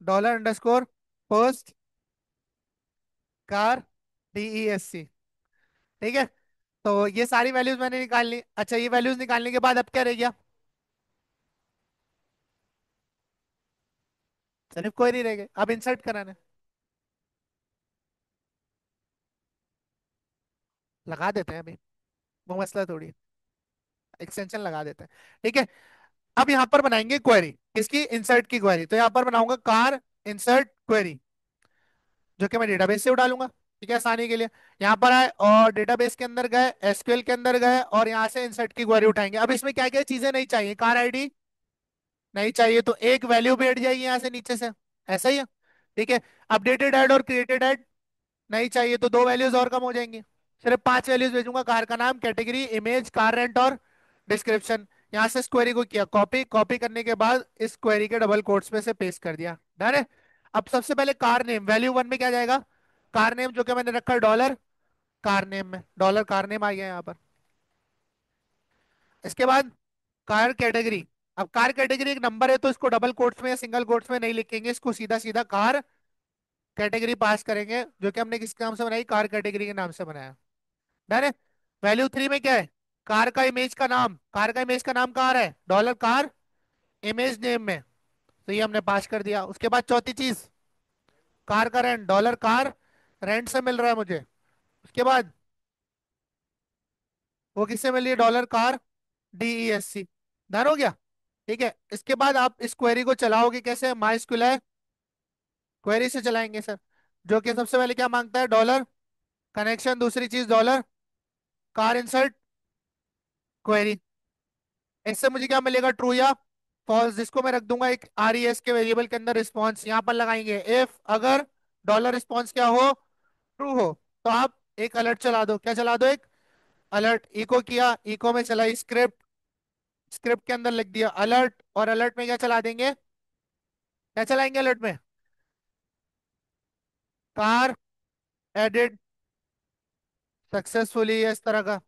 dollar underscore post car DESC। ठीक है। तो ये सारी वैल्यूज मैंने निकाल ली। अच्छा, ये वैल्यूज निकालने के बाद अब क्या रह गया? सिर्फ क्वेरी रह गई, अब इंसर्ट कराना है। लगा देते हैं अभी, वो मसला थोड़ी है। एक्सटेंशन लगा देते हैं। ठीक है। अब यहाँ पर बनाएंगे क्वेरी, किसकी? इंसर्ट की क्वेरी। तो यहाँ पर बनाऊंगा कार इंसर्ट क्वेरी, जो कि मैं डेटाबेस से उठा लूंगा। ठीक है, आसानी के लिए। यहाँ पर आए और डेटाबेस के अंदर गए, SQL के अंदर गए और यहाँ से इंसर्ट की क्वेरी उठाएंगे। अब इसमें क्या क्या चीजें नहीं चाहिए? कार आईडी नहीं चाहिए, तो एक वैल्यू भी हट जाएगी यहाँ से नीचे से। ऐसा ही है। ठीक है। अपडेटेड ऐड और क्रिएटेड ऐड नहीं चाहिए, तो दो वैल्यूज और कम हो जाएंगी। सिर्फ पांच वैल्यूज भेजूंगा, कार का नाम, कैटेगरी, इमेज, कार रेंट और डिस्क्रिप्शन। यहाँ से इस क्वेरी को किया कॉपी, कॉपी करने के बाद इस क्वेरी के डबल कोट्स में से पेस्ट कर दिया। डन है। अब सबसे पहले कार नेम, वैल्यू वन में क्या जाएगा? कार नेम, जो कि मैंने रखा है डॉलर कार नेम में, डॉलर कार नेम आ गया यहाँ पर। इसके बाद कार कैटेगरी। अब कार कैटेगरी एक नंबर है, तो इसको डबल कोट्स में या सिंगल कोट्स में नहीं लिखेंगे, इसको सीधा सीधा कार कैटेगरी पास करेंगे, जो कि हमने किस नाम से बनाई? कार कैटेगरी के नाम से बनाया। डन है। वैल्यू थ्री में क्या है? कार का इमेज का नाम, कार का इमेज का नाम कहाँ है? डॉलर कार इमेज नेम में, तो ये हमने पास कर दिया। उसके बाद चौथी चीज, कार का रेंट, डॉलर कार रेंट से मिल रहा है मुझे। उसके बाद वो किससे मिल रही है? Dollar car DESC। डन हो गया। ठीक है। इसके बाद आप इस क्वेरी को चलाओगे कैसे? MySQL क्वेरी से चलाएंगे सर, जो कि सबसे पहले क्या मांगता है? डॉलर कनेक्शन, दूसरी चीज डॉलर कार इंसर्ट क्वेरी। इससे मुझे क्या मिलेगा? ट्रू या फॉल्स, जिसको मैं रख दूंगा एक RES के वेरिएबल के अंदर रिस्पॉन्स। यहाँ पर लगाएंगे इफ अगर डॉलर रिस्पॉन्स क्या हो? ट्रू हो, तो आप एक अलर्ट चला दो। क्या चला दो? एक अलर्ट। इको किया, इको में चलाई स्क्रिप्ट, स्क्रिप्ट के अंदर लिख दिया अलर्ट, और अलर्ट में क्या चला देंगे? क्या चलाएंगे अलर्ट में? कार एडिड सक्सेसफुली, इस तरह का।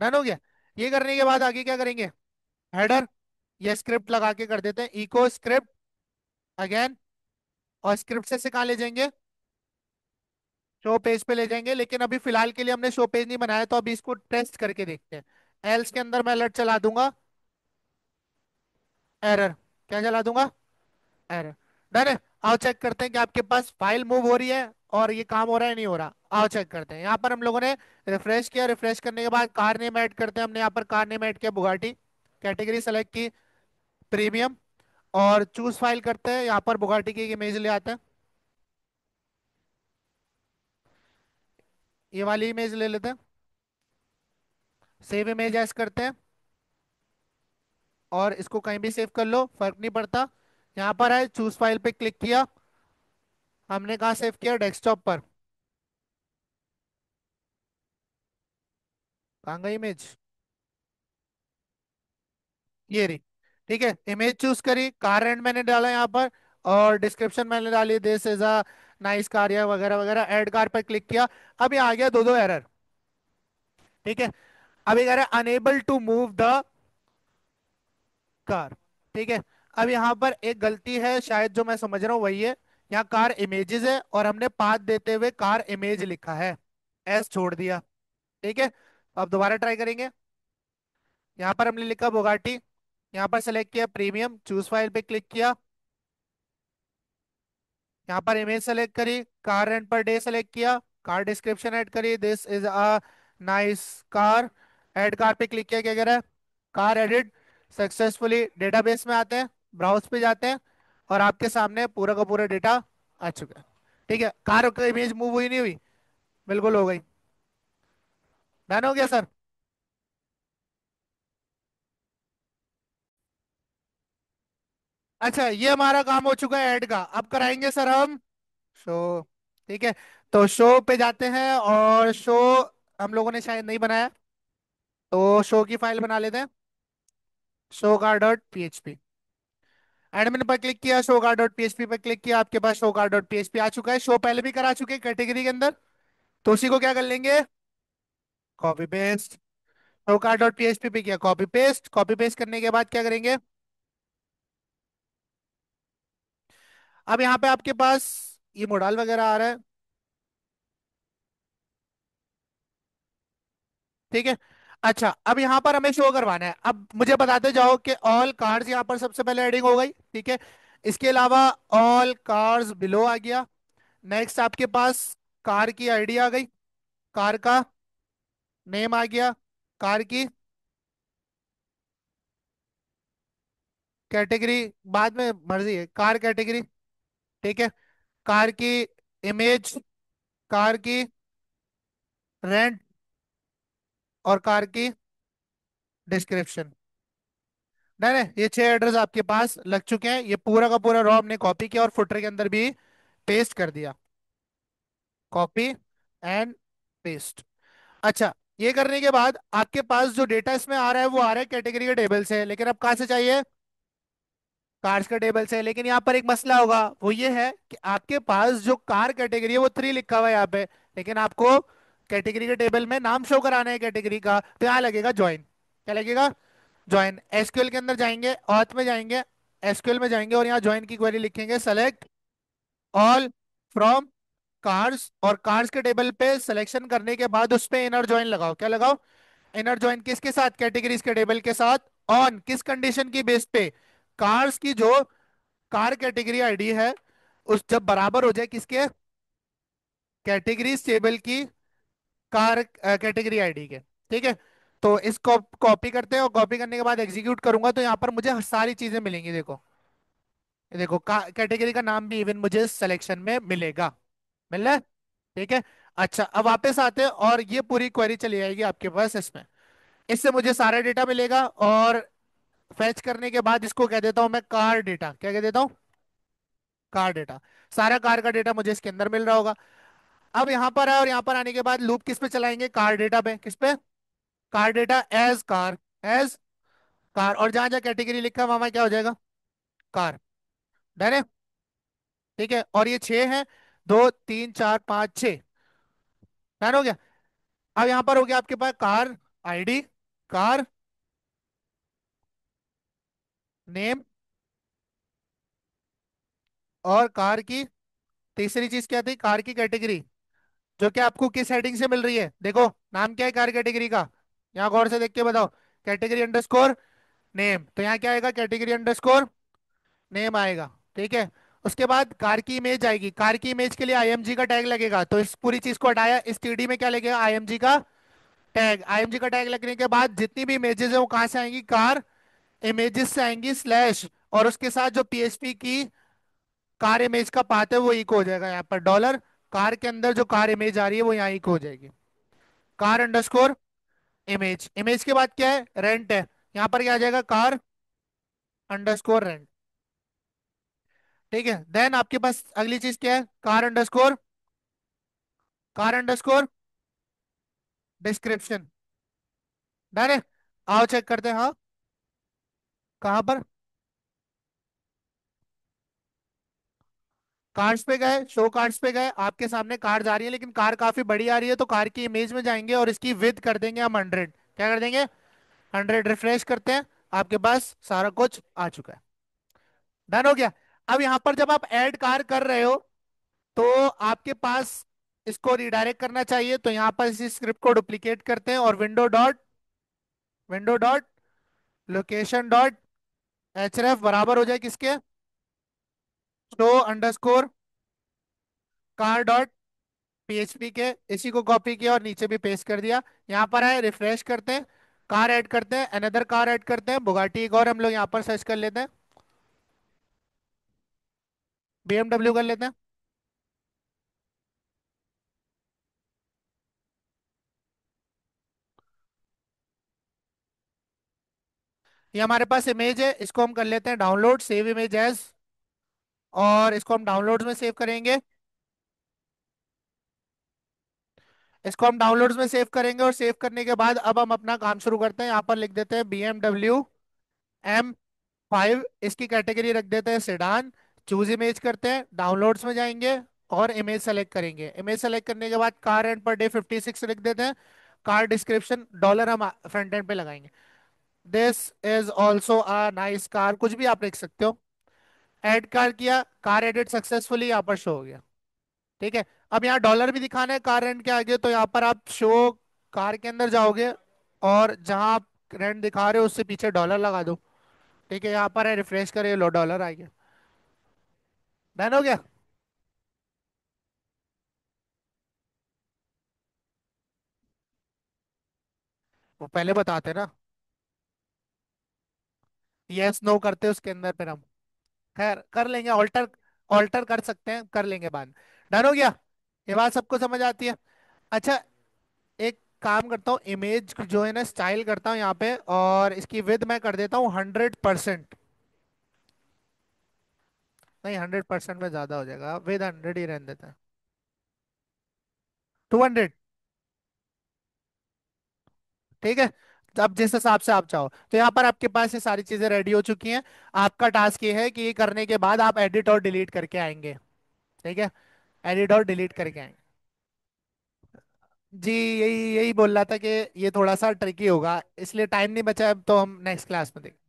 डन हो गया। ये करने के बाद आगे क्या करेंगे? हेडर, ये स्क्रिप्ट लगा के कर देते हैं, इको स्क्रिप्ट अगेन। और स्क्रिप्ट से कहाँ ले जाएंगे? शो पेज पे ले जाएंगे। लेकिन अभी फिलहाल के लिए हमने शो पेज नहीं बनाया, तो अभी इसको टेस्ट करके देखते हैं। एल्स के अंदर मैं अलर्ट चला दूंगा एरर। क्या चला दूंगा? एरर। डन है। आओ चेक करते हैं कि आपके पास फाइल मूव हो रही है और ये काम हो रहा है नहीं हो रहा। आओ चेक करते हैं। यहाँ पर हम लोगों ने रिफ्रेश किया, रिफ्रेश करने के बाद कार नेम ऐड करते हैं। हमने यहाँ पर कार नेम ऐड किया बुगाटी, कैटेगरी सेलेक्ट की प्रीमियम, और चूज फाइल करते हैं। यहाँ पर बुगाटी की एक इमेज ले आते हैं, ये वाली इमेज ले लेते हैं। सेव इमेज एज करते हैं, और इसको कहीं भी सेव कर लो, फर्क नहीं पड़ता। यहाँ पर है, चूज फाइल पे क्लिक किया, हमने कहाँ सेव किया? डेस्कटॉप पर। कहाँ गई इमेज? ये रही। ठीक है, इमेज चूज करी, कार रेंट मैंने डाला यहाँ पर, और डिस्क्रिप्शन मैंने डाली this is a nice car या वगैरह वगैरह। ऐड कार पर क्लिक किया। अब ये आ गया दो दो एरर। ठीक है। अब ये कह रहा है unable to move the car. ठीक है। अब यहाँ पर एक गलती है शायद, जो मैं समझ रहा हूँ वही है। यहाँ कार इमेजेस है और हमने पाथ देते हुए कार इमेज लिखा है, एस छोड़ दिया। ठीक है। अब दोबारा ट्राई करेंगे। यहाँ पर हमने लिखा बुगाटी, यहाँ पर सेलेक्ट किया प्रीमियम, चूज फाइल पे क्लिक किया, यहाँ पर इमेज सेलेक्ट करी, car rent per day select किया, कार डिस्क्रिप्शन ऐड करी this is a nice car. Add car पे क्लिक किया, क्या कह रहा है? Car edit successfully. डेटाबेस में आते हैं, ब्राउज पे जाते हैं, और आपके सामने पूरा का पूरा डेटा आ चुका है। ठीक है। कार का इमेज मूव हुई नहीं हुई? बिल्कुल हो गई। डन हो गया सर। अच्छा, ये हमारा काम हो चुका है ऐड का। अब कराएंगे सर हम शो। ठीक है। तो शो पे जाते हैं, और शो हम लोगों ने शायद नहीं बनाया, तो शो की फाइल बना लेते हैं। Show car dot PHP, admin पर क्लिक किया, शो कार डॉट PHP पर क्लिक किया, आपके पास शो कार डॉट PHP आ चुका है। शो पहले भी करा चुके कैटेगरी के अंदर, तो उसी को क्या कर लेंगे? Copy paste. Showcart dot PHP पे किया कॉपी पेस्ट। कॉपी पेस्ट करने के बाद क्या करेंगे? अब यहाँ पे आपके पास ये मोडाल वगैरह आ रहा है। ठीक है। अच्छा, अब यहाँ पर हमें शो करवाना है। अब मुझे बताते जाओ कि ऑल कार्ड्स यहाँ पर सबसे पहले एडिंग हो गई। ठीक है। इसके अलावा ऑल कार्स बिलो आ गया। नेक्स्ट आपके पास कार की आईडी आ गई। कार का नेम आ गया। कार की कैटेगरी बाद में मर्जी है, कार कैटेगरी। ठीक है। कार की इमेज, कार की रेंट, और कार की डिस्क्रिप्शन। नहीं नहीं, ये 6 एड्रेस आपके पास लग चुके हैं। ये पूरा का पूरा रॉ हमने कॉपी किया और फुटर के अंदर भी पेस्ट कर दिया। Copy and paste. अच्छा, ये करने के बाद आपके पास जो डेटा इसमें आ रहा है वो आ रहा है कैटेगरी के टेबल से, लेकिन अब कहाँ से चाहिए? कार्स का टेबल से। लेकिन यहाँ पर एक मसला होगा, वो ये है कि आपके पास जो कार कैटेगरी है वो 3 लिखा हुआ है यहाँ पे, लेकिन आपको कैटेगरी के टेबल में नाम शो कराना है कैटेगरी का, तो यहाँ लगेगा ज्वाइन। क्या लगेगा? ज्वाइन। एसक्यूएल के अंदर जाएंगे, ऑथ में जाएंगे, एसक्यूएल में जाएंगे और यहाँ ज्वाइन की क्वेरी लिखेंगे, सेलेक्ट ऑल फ्रॉम कार्स, और कार्स के टेबल पे सिलेक्शन करने के बाद उस पे इनर ज्वाइन लगाओ। क्या लगाओ? इनर ज्वाइन किसके साथ? कैटेगरीज के टेबल के साथ। ऑन किस कंडीशन की बेस पे? कार्स की जो कार कैटेगरी आईडी है उस जब बराबर हो जाए किसके? कैटेगरीज टेबल की कार कैटेगरी आईडी के। ठीक है। तो इसको कॉपी करते हैं और कॉपी करने के बाद एग्जीक्यूट करूंगा तो यहाँ पर मुझे सारी चीजें मिलेंगी। देखो, ये देखो कैटेगरी का नाम भी इवन मुझे सिलेक्शन में मिलेगा। मिल रहा है? ठीक है। अच्छा, अब वापस आते हैं और ये पूरी क्वेरी चली जाएगी आपके पास इसमें। इससे मुझे सारा डेटा मिलेगा और फैच करने के बाद इसको कह देता हूं मैं कार डेटा। क्या कह देता हूँ? Car data. सारा कार का डेटा मुझे इसके अंदर मिल रहा होगा। अब यहाँ पर है और यहाँ पर आने के बाद लूप किस पे चलाएंगे? कार डेटा पे। किस पे? Car data as car, as car, और जहां जहां कैटेगरी लिखा है वहां क्या हो जाएगा? कार। डन है? ठीक है। और ये 6 है, 2 3 4 5 6। डन हो गया। अब यहाँ पर हो गया आपके पास कार आईडी, कार नेम, और कार की तीसरी चीज क्या थी? कार की कैटेगरी, जो कि आपको किस हेडिंग से मिल रही है? देखो, नाम क्या है कार कैटेगरी का? यहाँ गौर से देख के बताओ। कैटेगरी अंडरस्कोर नेम, तो यहाँ क्या आएगा? कैटेगरी अंडरस्कोर नेम आएगा। ठीक है। उसके बाद कार की इमेज आएगी। कार की इमेज के लिए आईएमजी का टैग लगेगा, तो इस पूरी चीज को हटाया, इस टीडी में क्या लगेगा? आईएमजी का टैग। आईएमजी का टैग लगने के बाद जितनी भी इमेजेस है वो कहाँ से आएंगी? कार इमेजेस से आएंगी, स्लैश, और उसके साथ जो पीएचपी की कार इमेज का पाथ है वो इको हो जाएगा यहाँ पर, डॉलर। कार के अंदर जो कार इमेज आ रही है वो यहाँ इको हो जाएगी। Car underscore image. इमेज के बाद क्या है? रेंट है। यहाँ पर क्या आ जाएगा? Car underscore rent. ठीक है। देन आपके पास अगली चीज क्या है? Car underscore description. डन है? आओ चेक करते हैं। हाँ, कहाँ पर? कार्ड्स पे गए, शो कार्ड्स पे गए, आपके सामने कार्ड्स आ रही है लेकिन कार काफी बड़ी आ रही है, तो कार की इमेज में जाएंगे और इसकी विड्थ कर देंगे हम 100। क्या कर देंगे? 100। रिफ्रेश करते हैं, आपके पास सारा कुछ आ चुका है। डन हो गया। अब यहाँ पर जब आप ऐड कार कर रहे हो तो आपके पास इसको रिडायरेक्ट करना चाहिए, तो यहाँ पर इसी स्क्रिप्ट को डुप्लीकेट करते हैं और विंडो डॉट लोकेशन डॉट एचरेफ बराबर हो जाए किसके? Show underscore car dot PHP के। इसी को कॉपी किया और नीचे भी पेस्ट कर दिया। यहाँ पर आए, रिफ्रेश करते हैं, कार ऐड करते हैं, अनदर कार ऐड करते हैं, बुगाटी एक और हम लोग यहाँ पर सर्च कर लेते हैं, बीएमडब्ल्यू कर लेते हैं। ये हमारे पास इमेज है, इसको हम कर लेते हैं डाउनलोड, सेव इमेज एज, और इसको हम डाउनलोड्स में सेव करेंगे। इसको हम डाउनलोड्स में सेव करेंगे और सेव करने के बाद अब हम अपना काम शुरू करते हैं। यहाँ पर लिख देते हैं BMW M5, इसकी कैटेगरी रख देते हैं सेडान। चूज इमेज करते हैं, डाउनलोड्स में जाएंगे और इमेज सेलेक्ट करेंगे। इमेज सेलेक्ट करने के बाद कार एंड पर डे 56 लिख देते हैं। कार डिस्क्रिप्शन डॉलर हम फ्रंट एंड पे लगाएंगे। This is also a nice car, कुछ भी आप लिख सकते हो। ऐड कार किया, कार एडिट सक्सेसफुली यहाँ पर शो हो गया। ठीक है। अब यहाँ डॉलर भी दिखाना है कार रेंट के आगे, तो यहाँ पर आप शो कार के अंदर जाओगे और जहाँ आप रेंट दिखा रहे हो उससे पीछे डॉलर लगा दो। ठीक है, यहाँ पर है, रिफ्रेश करिए, लो डॉलर आ गया। डन हो गया। वो पहले बताते ना। यस नो करते उसके अंदर फिर हम। खैर कर लेंगे, ऑल्टर ऑल्टर कर सकते हैं, कर लेंगे बाद। डन हो गया। ये बात सबको समझ आती है। अच्छा, एक काम करता हूँ, इमेज जो है ना स्टाइल करता हूँ यहाँ पे, और इसकी विद मैं कर देता हूँ 100%। नहीं, 100% में ज्यादा हो जाएगा, विद 100 ही रहने देता है। 200। ठीक है। तो अब जिस हिसाब से आप चाहो, तो यहाँ पर आपके पास ये सारी चीजें रेडी हो चुकी हैं। आपका टास्क ये है कि ये करने के बाद आप एडिट और डिलीट करके आएंगे। ठीक है। एडिट और डिलीट करके आएंगे। जी, यही यही बोल रहा था कि ये थोड़ा सा ट्रिकी होगा, इसलिए टाइम नहीं बचा है, तो हम नेक्स्ट क्लास में देखेंगे।